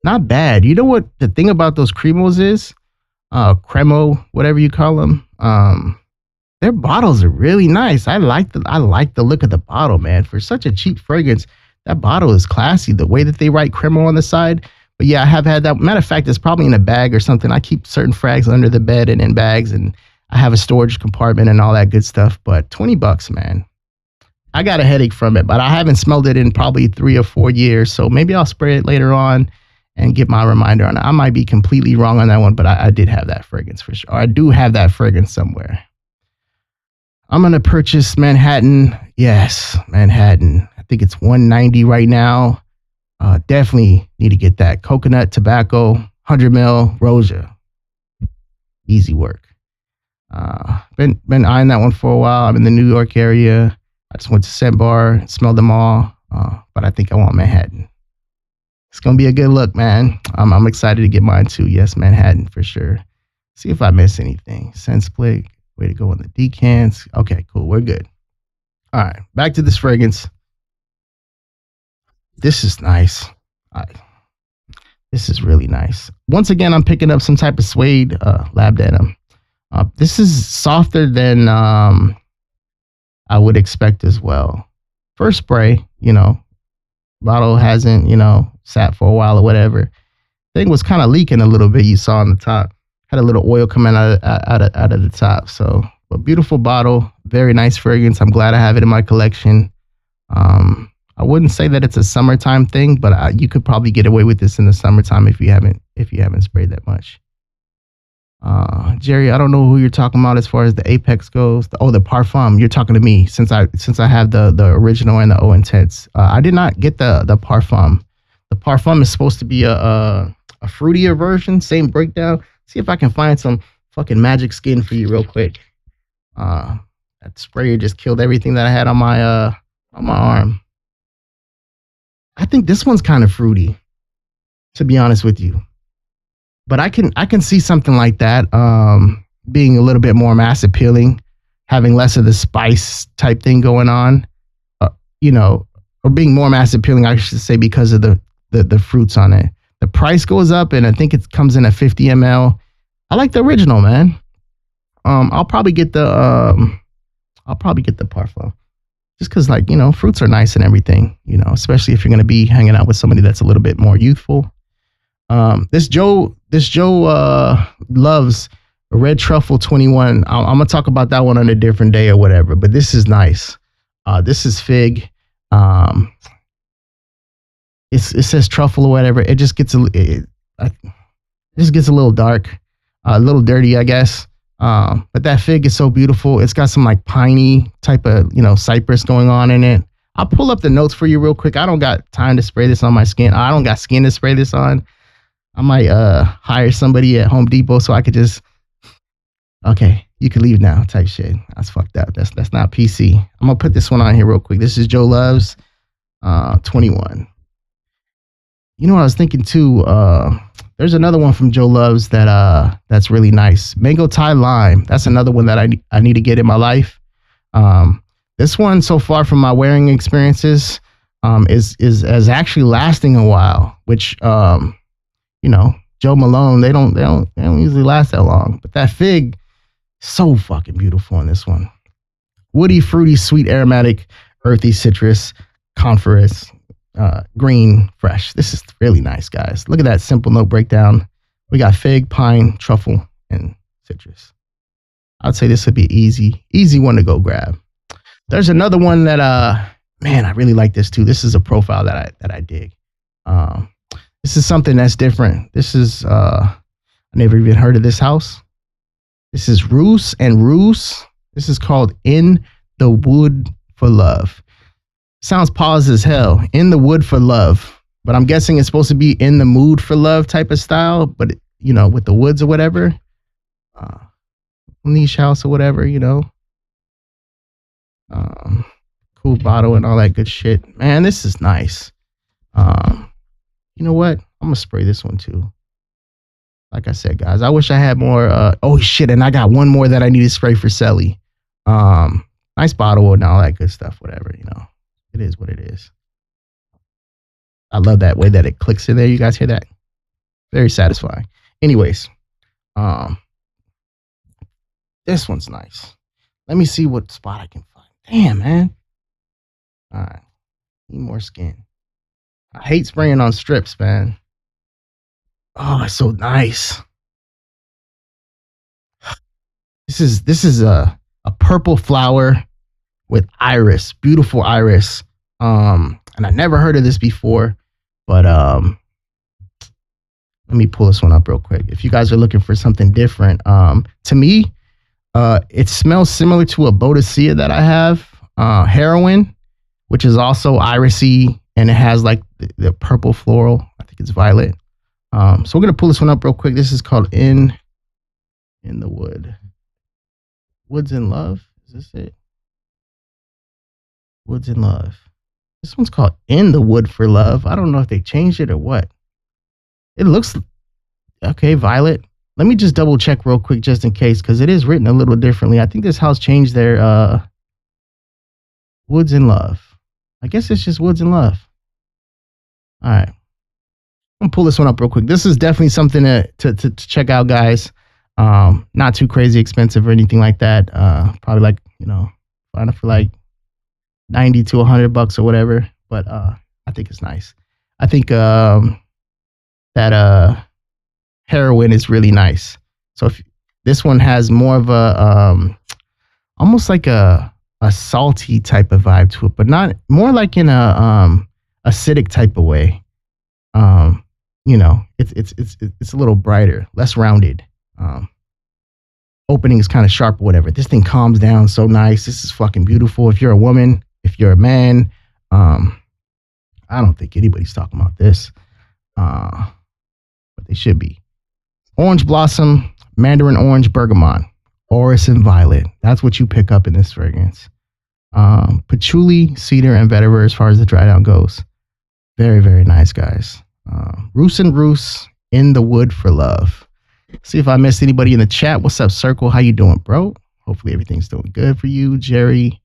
Not bad. You know what the thing about those Cremos is? Cremo, whatever you call them. Their bottles are really nice. I like the look of the bottle, man. For such a cheap fragrance, that bottle is classy. The way that they write Cremo on the side. But yeah, I have had that. Matter of fact, it's probably in a bag or something. I keep certain frags under the bed and in bags, and I have a storage compartment and all that good stuff. But $20, man. I got a headache from it, but I haven't smelled it in probably 3 or 4 years. So maybe I'll spray it later on and get my reminder on it. I might be completely wrong on that one, but I did have that fragrance for sure. Or I do have that fragrance somewhere. I'm going to purchase Manhattan. Yes, Manhattan. I think it's $190 right now. Definitely need to get that. Coconut, tobacco, 100 ml, Roja. Easy work. Been eyeing that one for a while. I'm in the New York area. I just went to Scent Bar, smelled them all, but I think I want Manhattan. It's gonna be a good look, man. I'm excited to get mine too. Yes, Manhattan for sure. See if I miss anything. Scent split. Way to go on the decants. Okay, cool. We're good. All right, back to this fragrance. This is nice. I, this is really nice. Once again, I'm picking up some type of suede lab denim. This is softer than I would expect as well. First spray, bottle hasn't, sat for a while or whatever. Thing was kind of leaking a little bit. You saw on the top, had a little oil coming out of the top. So, but beautiful bottle, very nice fragrance. I'm glad I have it in my collection. I wouldn't say that it's a summertime thing, but you could probably get away with this in the summertime if you haven't sprayed that much. Jerry, I don't know who you're talking about as far as the Apex goes. The Parfum. You're talking to me since I have the original and the O Intense. I did not get the Parfum. The Parfum is supposed to be a fruitier version. Same breakdown. See if I can find some fucking magic skin for you real quick. That sprayer just killed everything that I had on my arm. I think this one's kind of fruity, to be honest with you. But I can see something like that being a little bit more mass appealing, having less of the spice type thing going on, or being more mass appealing, I should say, because of the fruits on it. The price goes up, and I think it comes in at 50 ml. I like the original, man. I'll probably get the Parfum, just because, fruits are nice and everything, especially if you're gonna be hanging out with somebody that's a little bit more youthful. This Joe loves Red Truffle 21. I'm gonna talk about that one on a different day or whatever, but this is nice. This is fig. It says truffle or whatever. It just gets it just gets a little dark, a little dirty, I guess. But that fig is so beautiful. It's got some like piney type of cypress going on in it. I'll pull up the notes for you real quick. I don't got time to spray this on my skin. I don't got skin to spray this on. I might hire somebody at Home Depot so I could just, okay, you can leave now type shit. That's fucked up. That's not PC. I'm gonna put this one on here real quick. This is Joe Love's 21. You know what I was thinking too? There's another one from Joe Love's that's really nice. Mango Thai Lime. That's another one that I need to get in my life. This one so far from my wearing experiences is actually lasting a while, which Joe Malone, they don't usually last that long. But that fig, so fucking beautiful in this one. Woody, fruity, sweet, aromatic, earthy, citrus, coniferous, green, fresh. This is really nice, guys. Look at that simple note breakdown. We got fig, pine, truffle, and citrus. I'd say this would be easy one to go grab. There's another one that man, I really like this too. This is a profile that I dig. This is something that's different. This is I never even heard of this house. This is Roos and Roos. This is called In the Wood for Love. Sounds paused as hell. In the Wood for Love. But I'm guessing it's supposed to be in the mood for love type of style, but with the woods or whatever. Niche house or whatever, cool bottle and all that good shit. Man, this is nice. You know what? I'm gonna spray this one too. Like I said, guys, I wish I had more. Oh shit, and I got one more that I need to spray for Selly. Nice bottle and all that good stuff. Whatever, it is what it is. I love that way that it clicks in there. You guys hear that? Very satisfying. Anyways, this one's nice. Let me see what spot I can find. Damn, man. All right, need more skin. I hate spraying on strips, man. Oh, it's so nice. This is a purple flower with iris, beautiful iris. And I never heard of this before, but let me pull this one up real quick. If you guys are looking for something different, to me, it smells similar to a Bodicea that I have, Heroin, which is also irisy, and it has like the purple floral. I think it's violet. So we're gonna pull this one up real quick. This is called In In the Wood. Woods in Love? Is this it? Woods in Love. This one's called In the Wood for Love. I don't know if they changed it or what. It looks okay, Violet. Let me just double check real quick just in case, because it is written a little differently. I think this house changed their Woods in Love. I guess it's just Woods in Love. All right. I'm gonna pull this one up real quick. This is definitely something to check out, guys. Not too crazy expensive or anything like that. Probably like, find it for like 90 to $100 or whatever. But I think it's nice. I think that heroin is really nice. So if this one has more of a almost like a salty type of vibe to it, but not more like in a acidic type of way. It's a little brighter, less rounded. Opening is kind of sharp or whatever. This thing calms down so nice. This is fucking beautiful. If you're a woman, if you're a man, I don't think anybody's talking about this. But they should be. Orange Blossom, Mandarin Orange, Bergamot, Orris and Violet. That's what you pick up in this fragrance. Patchouli, Cedar, and Vetiver as far as the dry down goes. Very, very nice, guys. Roos and Roos, In the Wood for Love. See if I missed anybody in the chat. What's up, Circle? How you doing, bro? Hopefully everything's doing good for you. Jerry.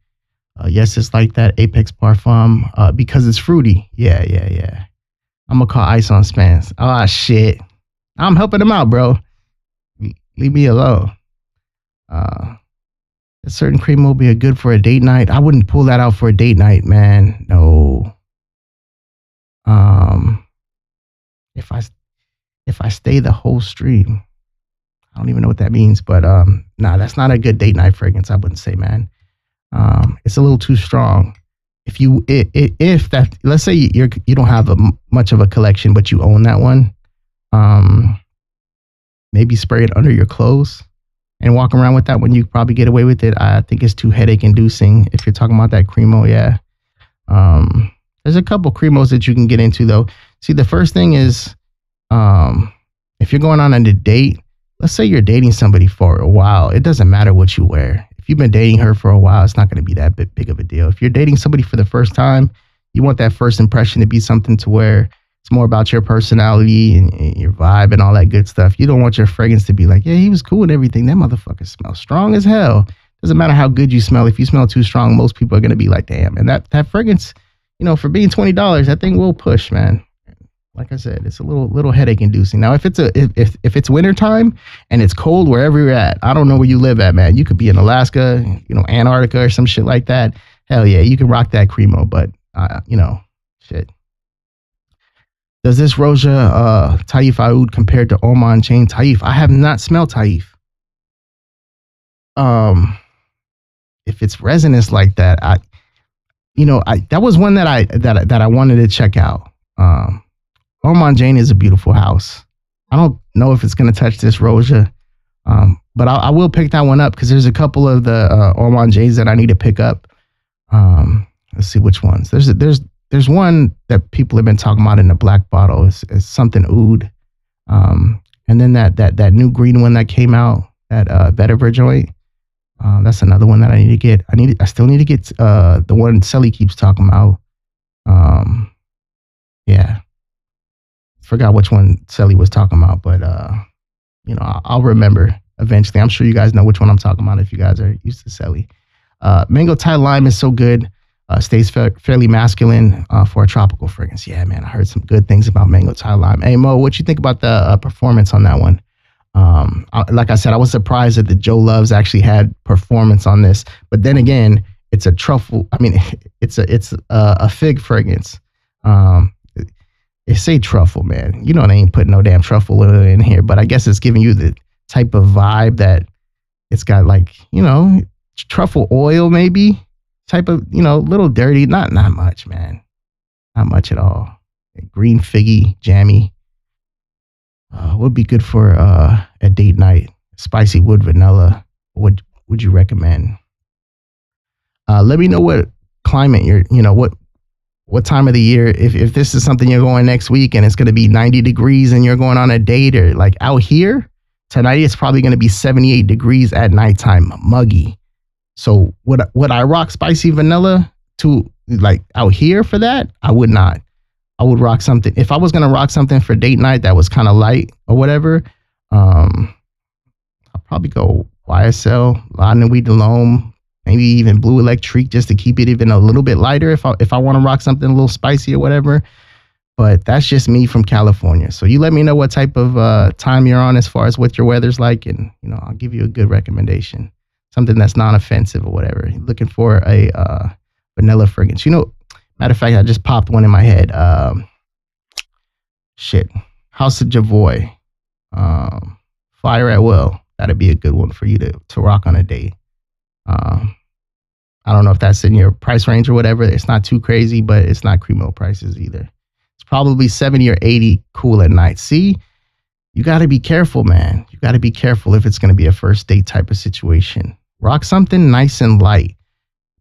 Yes, it's like that. Apex Parfum. Because it's fruity. Yeah. I'm going to call Ice on Spans. Oh, shit. I'm helping him out, bro. Leave me alone. A certain cream will be good for a date night. I wouldn't pull that out for a date night, man. No. If I stay the whole stream, I don't even know what that means, but that's not a good date night fragrance. I wouldn't say, man. It's a little too strong. If that, let's say you don't have much of a collection, but you own that one, maybe spray it under your clothes and walk around with that one. You probably get away with it. I think it's too headache inducing if you're talking about that Cremo. Yeah. There's a couple Cremos that you can get into though. See, the first thing is, if you're going on a date, let's say you're dating somebody for a while, it doesn't matter what you wear. If you've been dating her for a while, it's not going to be that big of a deal. If you're dating somebody for the first time, you want that first impression to be something to where it's more about your personality and your vibe and all that good stuff. You don't want your fragrance to be like, yeah, he was cool and everything. That motherfucker smells strong as hell. Doesn't matter how good you smell. If you smell too strong, most people are going to be like, damn. And that fragrance, for being $20, that thing will push, man. Like I said, it's a little headache inducing. Now, if it's wintertime and it's cold wherever you're at, I don't know where you live at, man. You could be in Alaska, Antarctica or some shit like that. Hell yeah, you can rock that Cremo, but shit. Does this Roja Taif Oud compared to Oman Chain Taif? I have not smelled Taif. If it's resinous like that, that was one that I wanted to check out. Oman Jane is a beautiful house. I don't know if it's going to touch this Roja, but I will pick that one up because there's a couple of the Oman Janes that I need to pick up. Let's see which ones. There's one that people have been talking about in the black bottle. It's something oud. And then that new green one that came out, that Vetiver joint. That's another one that I need to get. I still need to get the one Selly keeps talking about. Yeah. Forgot which one Selly was talking about, but I'll remember eventually. I'm sure you guys know which one I'm talking about if you guys are used to Selly. Mango Thai Lime is so good. Stays fairly masculine for a tropical fragrance. Yeah, man, I heard some good things about Mango Thai Lime. Hey, Mo, what you think about the performance on that one? Like I said, I was surprised that the Joe Loves actually had performance on this. But then again, it's a truffle. I mean, it's a fig fragrance. They say truffle, man. They ain't putting no damn truffle in here. But I guess it's giving you the type of vibe that it's got, like, truffle oil maybe. Type of, little dirty. Not much, man. Not much at all. Green figgy, jammy. Would be good for a date night. Spicy wood vanilla. What would you recommend? Let me know what climate what time of the year, if this is something you're going next week and it's going to be 90 degrees and you're going on a date, or like out here, Tonight it's probably going to be 78 degrees at nighttime, muggy. So would I rock spicy vanilla to like out here for that? I would not. I would rock something. If I was gonna rock something for date night that was kind of light or whatever, I'll probably go YSL, La Nuit de l'Homme, maybe even Blue Electric, just to keep it even a little bit lighter if I want to rock something a little spicy or whatever. But that's just me from California. So you let me know what type of time you're on as far as what your weather's like, and I'll give you a good recommendation, something that's non-offensive or whatever. You're looking for a vanilla fragrance. Matter of fact, I just popped one in my head. House of Javoy, Fire at Will. That'd be a good one for you to rock on a date. I don't know if that's in your price range or whatever. It's not too crazy, but it's not Cremo prices either. It's probably 70 or 80 cool at night. See, you got to be careful, man. You got to be careful if it's going to be a first date type of situation. Rock something nice and light.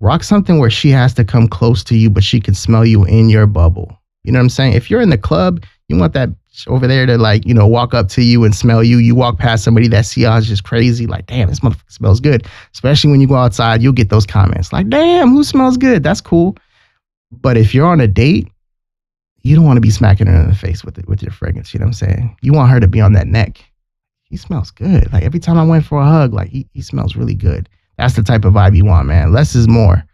Rock something where she has to come close to you, but she can smell you in your bubble. You know what I'm saying? If you're in the club, you want that over there to walk up to you and smell you. You walk past somebody that sillage is just crazy. Like, damn, this motherfucker smells good. Especially when you go outside, you'll get those comments like, damn, who smells good? That's cool. But if you're on a date, you don't want to be smacking her in the face with your fragrance. You know what I'm saying? You want her to be on that neck. He smells good. Like every time I went for a hug, like he smells really good. That's the type of vibe you want, man. Less is more.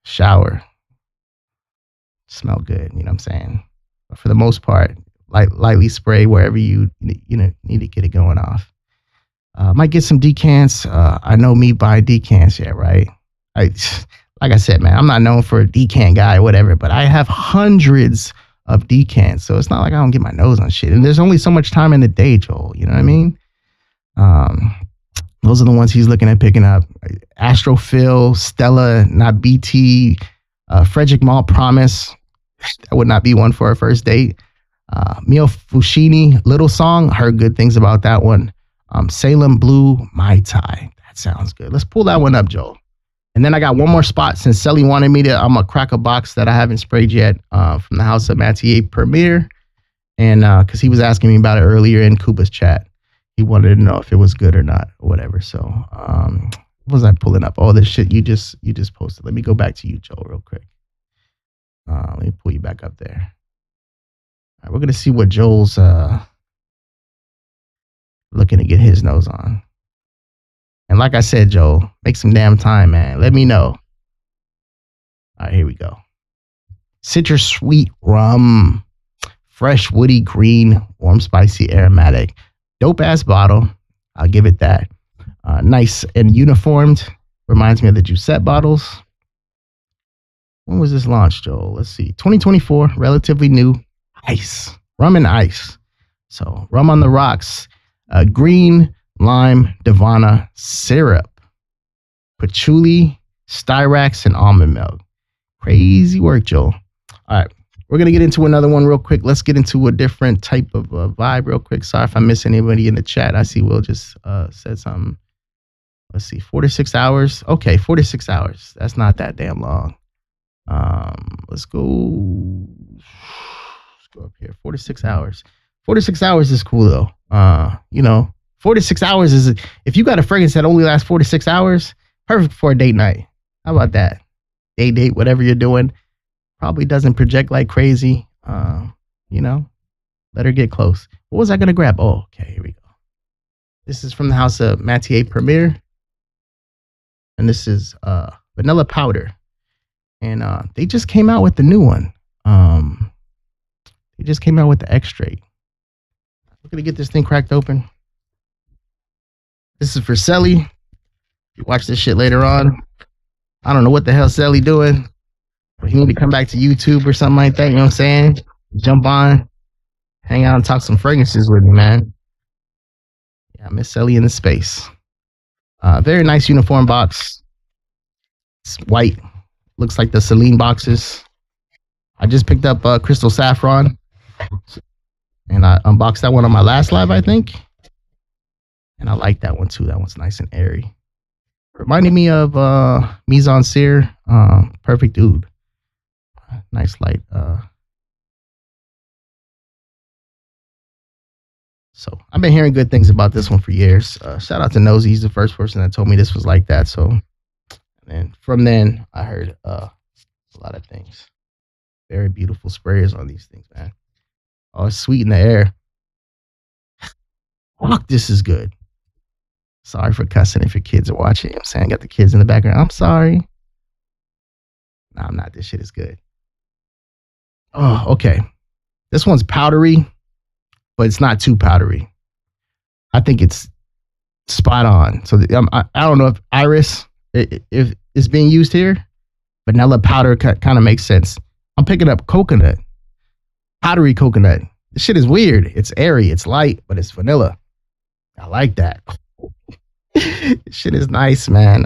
Shower. Smell good. You know what I'm saying? But for the most part, lightly spray wherever you need to get it going off. Might get some decants. I know me buying decants yet, right? Like I said, man, I'm not known for a decant guy or whatever, but I have hundreds of decants. So it's not like I don't get my nose on shit. And there's only so much time in the day, Joel. You know what I mean? Those are the ones he's looking at picking up. Astrophil, Stella, not BT, Frederick Mall Promise. That would not be one for a first date. Mio Fushini, Little Song. Heard good things about that one. Salem Blue, Mai Tai. That sounds good. Let's pull that one up, Joel. And then I got one more spot since Selly wanted me to. I'm going to crack a box that I haven't sprayed yet from the House of Mathieu Premier. And because he was asking me about it earlier in Kuba's chat. He wanted to know if it was good or not or whatever. So what was I pulling up? All this shit you just posted. Let me go back to you, Joel, real quick. Let me pull you back up there. All right, we're going to see what Joel's looking to get his nose on. And like I said, Joel, make some damn time, man. Let me know. All right, here we go. Citrus Sweet Rum. Fresh, woody, green, warm, spicy, aromatic. Dope ass bottle. I'll give it that. Nice and uniformed. Reminds me of the Giuseppe bottles. When was this launched, Joel? Let's see. 2024, relatively new. Ice. Rum and ice. So, rum on the rocks. Green, lime, Divana, syrup. Patchouli, styrax, and almond milk. Crazy work, Joel. All right. We're going to get into another one real quick. Let's get into a different type of vibe real quick. Sorry if I miss anybody in the chat. I see Will just said something. Let's see. 4 to 6 hours. Okay, 4 to 6 hours. That's not that damn long. Let's go. Let's go up here. 4 to 6 hours. 4 to 6 hours is cool, though. 4 to 6 hours is, if you got a fragrance that only lasts 4 to 6 hours, perfect for a date night. How about that? Date, whatever you're doing. Probably doesn't project like crazy. Let her get close. What was I going to grab? Oh, okay, here we go. This is from the House of Mathieu Premier. And this is Vanilla Powder. And they just came out with the new one. They just came out with the extrait. We're going to get this thing cracked open. This is for Selly. You watch this shit later on. I don't know what the hell Selly doing. But he need to come back to YouTube or something like that. You know what I'm saying? Jump on. Hang out and talk some fragrances with me, man. Yeah, Miss Selly in the space. Very nice uniform box. It's white. Looks like the Celine boxes. I just picked up Crystal Saffron. And I unboxed that one on my last live, I think. And I like that one too. That one's nice and airy. Reminded me of Mise en Cire. Perfect Oud. Nice light So I've been hearing good things about this one for years. Shout out to Nosy. He's the first person that told me this was like that. So, and from then I heard a lot of things. Very beautiful sprayers on these things, man. Oh, it's sweet in the air. Fuck, this is good. Sorry for cussing if your kids are watching. You know what I'm saying? Got the kids in the background. I'm sorry. No, I'm not. This shit is good. Oh, okay. This one's powdery, but it's not too powdery. I think it's spot on. So I don't know if iris if it's being used here. Vanilla powder kind of makes sense. I'm picking up coconut, powdery coconut. This shit is weird. It's airy, it's light, but it's vanilla. I like that. This shit is nice, man.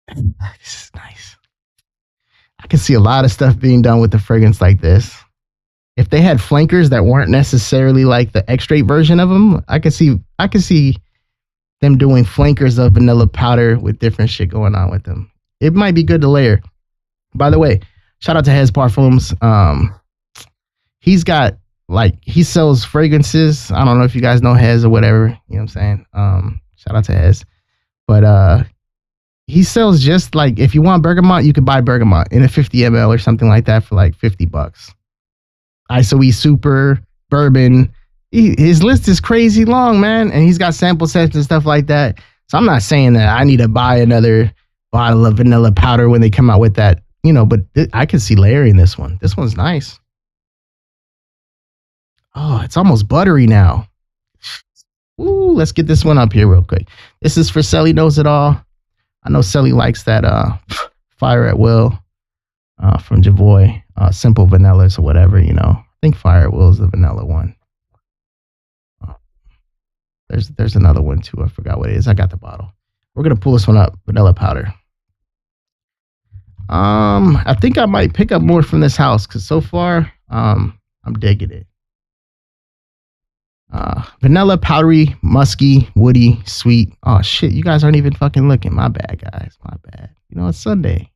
This is nice. I can see a lot of stuff being done with the fragrance like this. If they had flankers that weren't necessarily like the extrait version of them, I could see them doing flankers of vanilla powder with different shit going on with them. It might be good to layer. By the way, shout out to Hez Parfums. He's got he sells fragrances. I don't know if you guys know Hez or whatever. You know what I'm saying? Shout out to Hez. But he sells just like if you want bergamot, you could buy bergamot in a 50 ml or something like that for like $50. ISOE Super, bourbon. His list is crazy long, man. And he's got sample sets and stuff like that. So I'm not saying that I need to buy another bottle of vanilla powder when they come out with that, but I can see layering this one. This one's nice. Oh, it's almost buttery now. Ooh, let's get this one up here real quick. This is for Selly Knows It All. I know Selly likes that Fire at Will from Javoy. Simple vanillas or whatever, I think Fire at Will is the vanilla one. There's another one too. I forgot what it is. I got the bottle. We're gonna pull this one up. Vanilla powder. I think I might pick up more from this house because so far, I'm digging it. Vanilla, powdery, musky, woody, sweet. Oh shit, you guys aren't even fucking looking. My bad, guys. My bad. It's Sunday.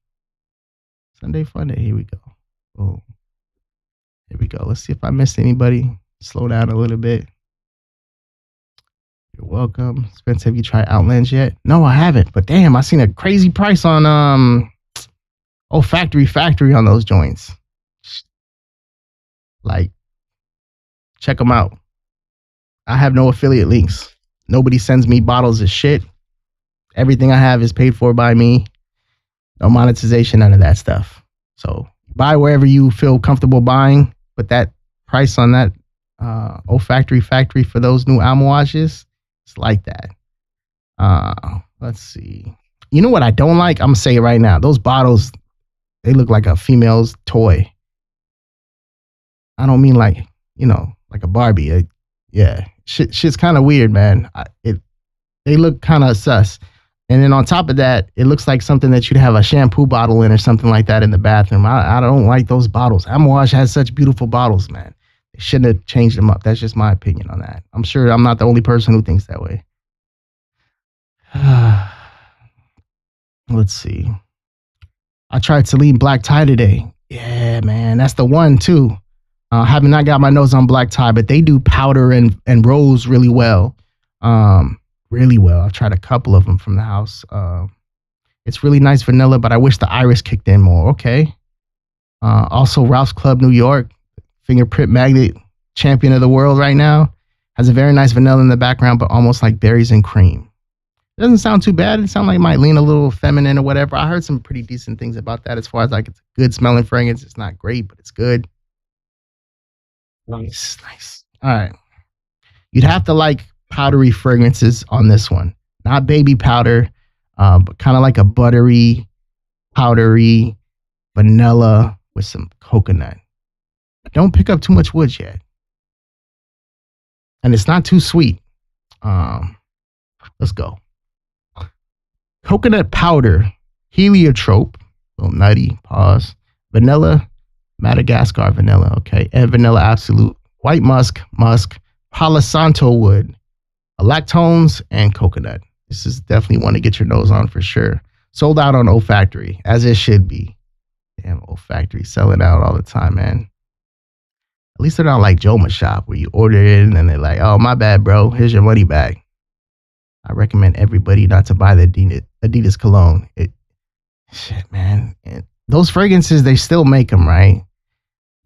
Sunday Funday. Here we go. Boom. Here we go. Let's see if I missed anybody. Slow down a little bit. You're welcome. Spence, have you tried Outlands yet? No, I haven't. But damn, I seen a crazy price on Factory on those joints. Like, check them out. I have no affiliate links. Nobody sends me bottles of shit. Everything I have is paid for by me. No monetization, none of that stuff. So buy wherever you feel comfortable buying. But that price on that Factory for those new almohages, it's like that. Let's see. You know what I don't like? I'm gonna say it right now. Those bottles, they look like a female's toy. I don't mean like a Barbie. Yeah, shit's kind of weird, man. They look kind of sus. And then on top of that, it looks like something that you'd have a shampoo bottle in or something like that in the bathroom. I don't like those bottles. Amouage has such beautiful bottles, man. They shouldn't have changed them up. That's just my opinion on that. I'm sure I'm not the only person who thinks that way. Let's see. I tried Celine Black Tie today. Yeah, man. That's the one, too. Having not got my nose on Black Tie, but they do powder and rose really well. Really well. I've tried a couple of them from the house. It's really nice vanilla, but I wish the iris kicked in more. Okay. Also, Ralph's Club New York, fingerprint magnet champion of the world right now, has a very nice vanilla in the background, but almost like berries and cream. It doesn't sound too bad. It sounds like it might lean a little feminine or whatever. I heard some pretty decent things about that as far as like it's a good smelling fragrance. It's not great, but it's good. Nice. All right. You'd have to like powdery fragrances on this one. Not baby powder, but kind of like a buttery, powdery vanilla with some coconut. Don't pick up too much wood yet. And it's not too sweet. Let's go. Coconut powder, heliotrope, a little nutty, pause. Vanilla, Madagascar vanilla, okay. And vanilla absolute. White musk, Palo Santo wood, lactones, and coconut. This is definitely one to get your nose on for sure. Sold out on Olfactory, as it should be. Damn, Olfactory selling out all the time, man. At least they're not like Joma Shop where you order it and then they're like, oh, my bad, bro. Here's your money back. I recommend everybody not to buy the Adidas cologne. Shit, man. Those fragrances, they still make them, right?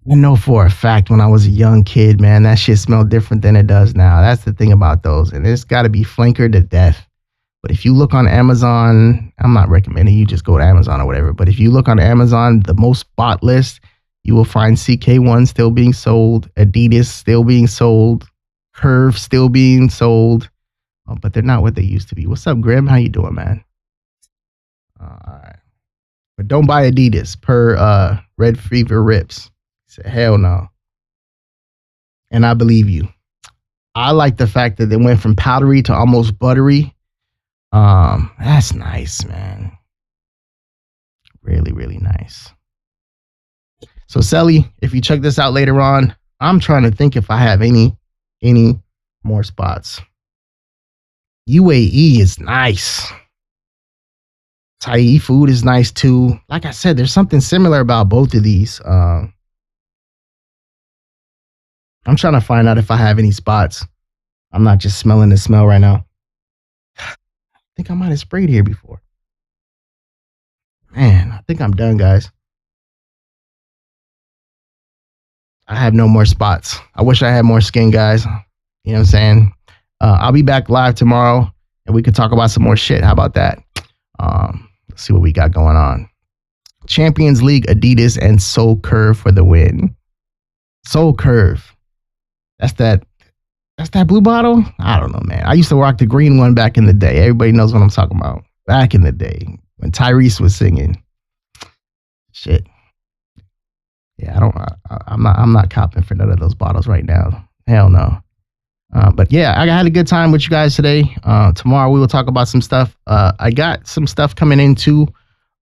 I know for a fact when I was a young kid, man, that shit smelled different than it does now. That's the thing about those. And it's got to be flankered to death. But if you look on Amazon, I'm not recommending you just go to Amazon or whatever. But if you look on Amazon, the most bought list, you will find CK1 still being sold, Adidas still being sold, Curve still being sold. But they're not what they used to be. What's up, Grim? How you doing, man? All right. But don't buy Adidas per Red Fever Rips. He said, hell no. And I believe you. I like the fact that they went from powdery to almost buttery. That's nice, man. Really, really nice. So, Selly, if you check this out later on, I'm trying to think if I have any more spots. UAE is nice. Thai food is nice too. Like I said, there's something similar about both of these. I'm trying to find out if I have any spots. I'm not just smelling the smell right now. I think I might have sprayed here before. Man, I think I'm done, guys. I have no more spots. I wish I had more skin, guys. You know what I'm saying? I'll be back live tomorrow and we could talk about some more shit. How about that? Let's see what we got going on. Champions League, Adidas, and Soul Curve for the win. Soul Curve. That's that blue bottle? I don't know, man. I used to rock the green one back in the day. Everybody knows what I'm talking about. Back in the day when Tyrese was singing. Shit. Yeah, I'm not copping for none of those bottles right now. Hell no. But yeah, I had a good time with you guys today. Tomorrow we will talk about some stuff. I got some stuff coming in too.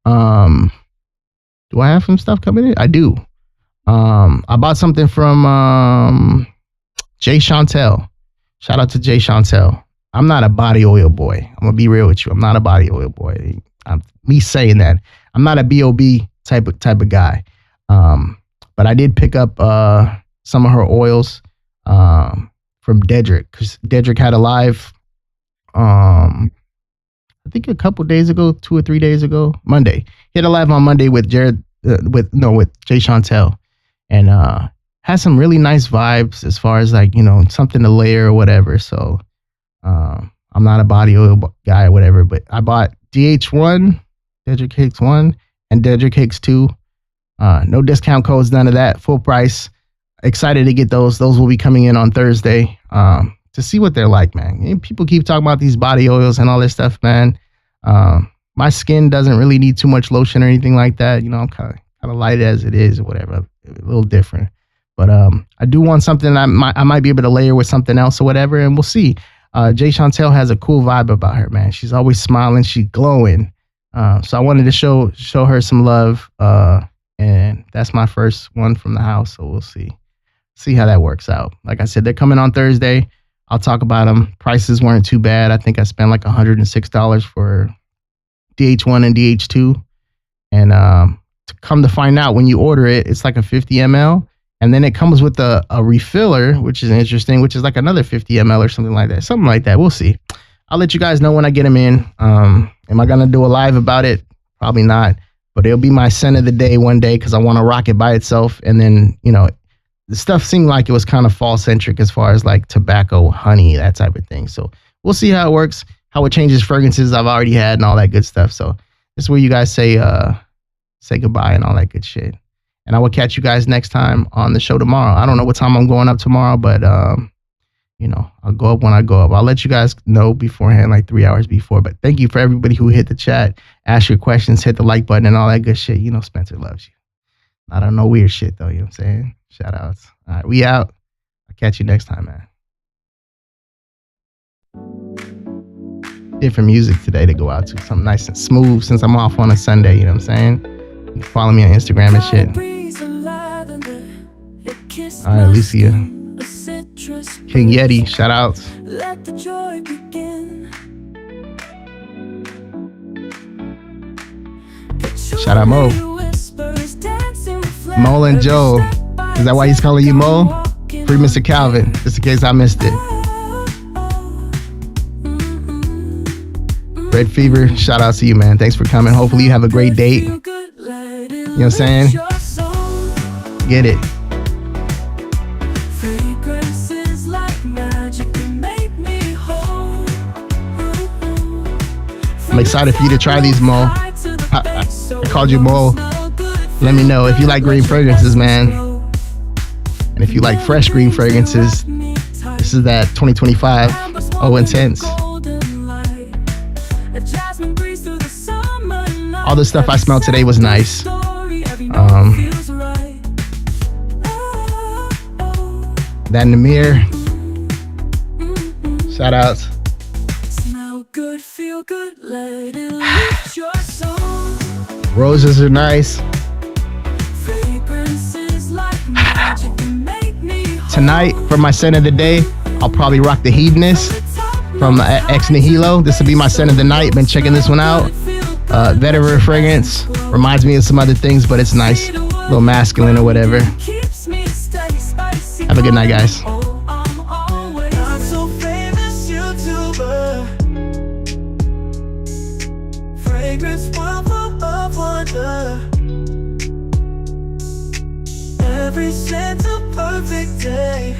Do I have some stuff coming in? I do. I bought something from Jay Chantel. Shout out to Jay Chantel. I'm not a body oil boy. I'm gonna be real with you. I'm not a body oil boy. Me saying that, I'm not a B.O.B. type of guy. But I did pick up some of her oils from Dedrick, because Dedrick had a live, I think a couple days ago, 2 or 3 days ago, Monday. He had a live on Monday with Jay Chantel, and had some really nice vibes as far as like, you know, something to layer or whatever. So I'm not a body oil guy or whatever, but I bought DH1, Dedrick Hicks 1, and Dedrick Hicks 2. No discount codes, none of that. Full price. Excited to get those. Those will be coming in on Thursday to see what they're like, man. People keep talking about these body oils and all this stuff, man. My skin doesn't really need too much lotion or anything like that. You know, I'm kind of light as it is or whatever. A little different. But I do want something I might be able to layer with something else or whatever, and we'll see. Jay Chantel has a cool vibe about her, man. She's always smiling. She's glowing. So I wanted to show her some love. And that's my first one from the house. So we'll see how that works out. Like I said, they're coming on Thursday. I'll talk about them. Prices weren't too bad. I think I spent like $106 for DH1 and DH2. And to come to find out, when you order it, it's like a 50 ml. And then it comes with a refiller, which is interesting, which is like another 50 ml or something like that. Something like that. We'll see. I'll let you guys know when I get them in. Am I going to do a live about it? Probably not. But it'll be my scent of the day one day because I want to rock it by itself. And then, you know, the stuff seemed like it was kind of fall-centric as far as like tobacco, honey, that type of thing. So we'll see how it works, how it changes fragrances I've already had and all that good stuff. So this is where you guys say goodbye and all that good shit. And I will catch you guys next time on the show tomorrow. I don't know what time I'm going up tomorrow, but, you know, I'll go up when I go up. I'll let you guys know beforehand, like 3 hours before. But thank you for everybody who hit the chat, ask your questions, hit the like button and all that good shit. You know, Spencer loves you. I don't know weird shit, though. You know what I'm saying? Shout outs. All right, we out. I'll catch you next time, man. Different music today to go out to. Something nice and smooth since I'm off on a Sunday. You know what I'm saying? Follow me on Instagram and shit. All right, Alicia. King Yeti, shout outs. Let the joy begin. Shout out Mo. Mo and Joe. Is that why he's calling you Mo? Free Mr. Calvin, just in case I missed it. Red Fever, shout out to you, man. Thanks for coming. Hopefully you have a great date. You know what I'm saying? Get it. I'm excited for you to try these, Mo. I called you Mo. Let me know if you like green fragrances, man. And if you like fresh green fragrances, this is that 2025 Oh Intense. All the stuff I smelled today was nice. That Namir. Shout outs. Good, feel good, let it lift your soul. Roses are nice. Fragrances like magic make me whole. Tonight, for my scent of the day, I'll probably rock the Hedonist from Ex Nihilo. This will be my scent of the night. Been checking this one out. Vetiver fragrance. Reminds me of some other things, but it's nice. A little masculine or whatever. Have a good night, guys. Fragrance of wonder. Every scent's a perfect day.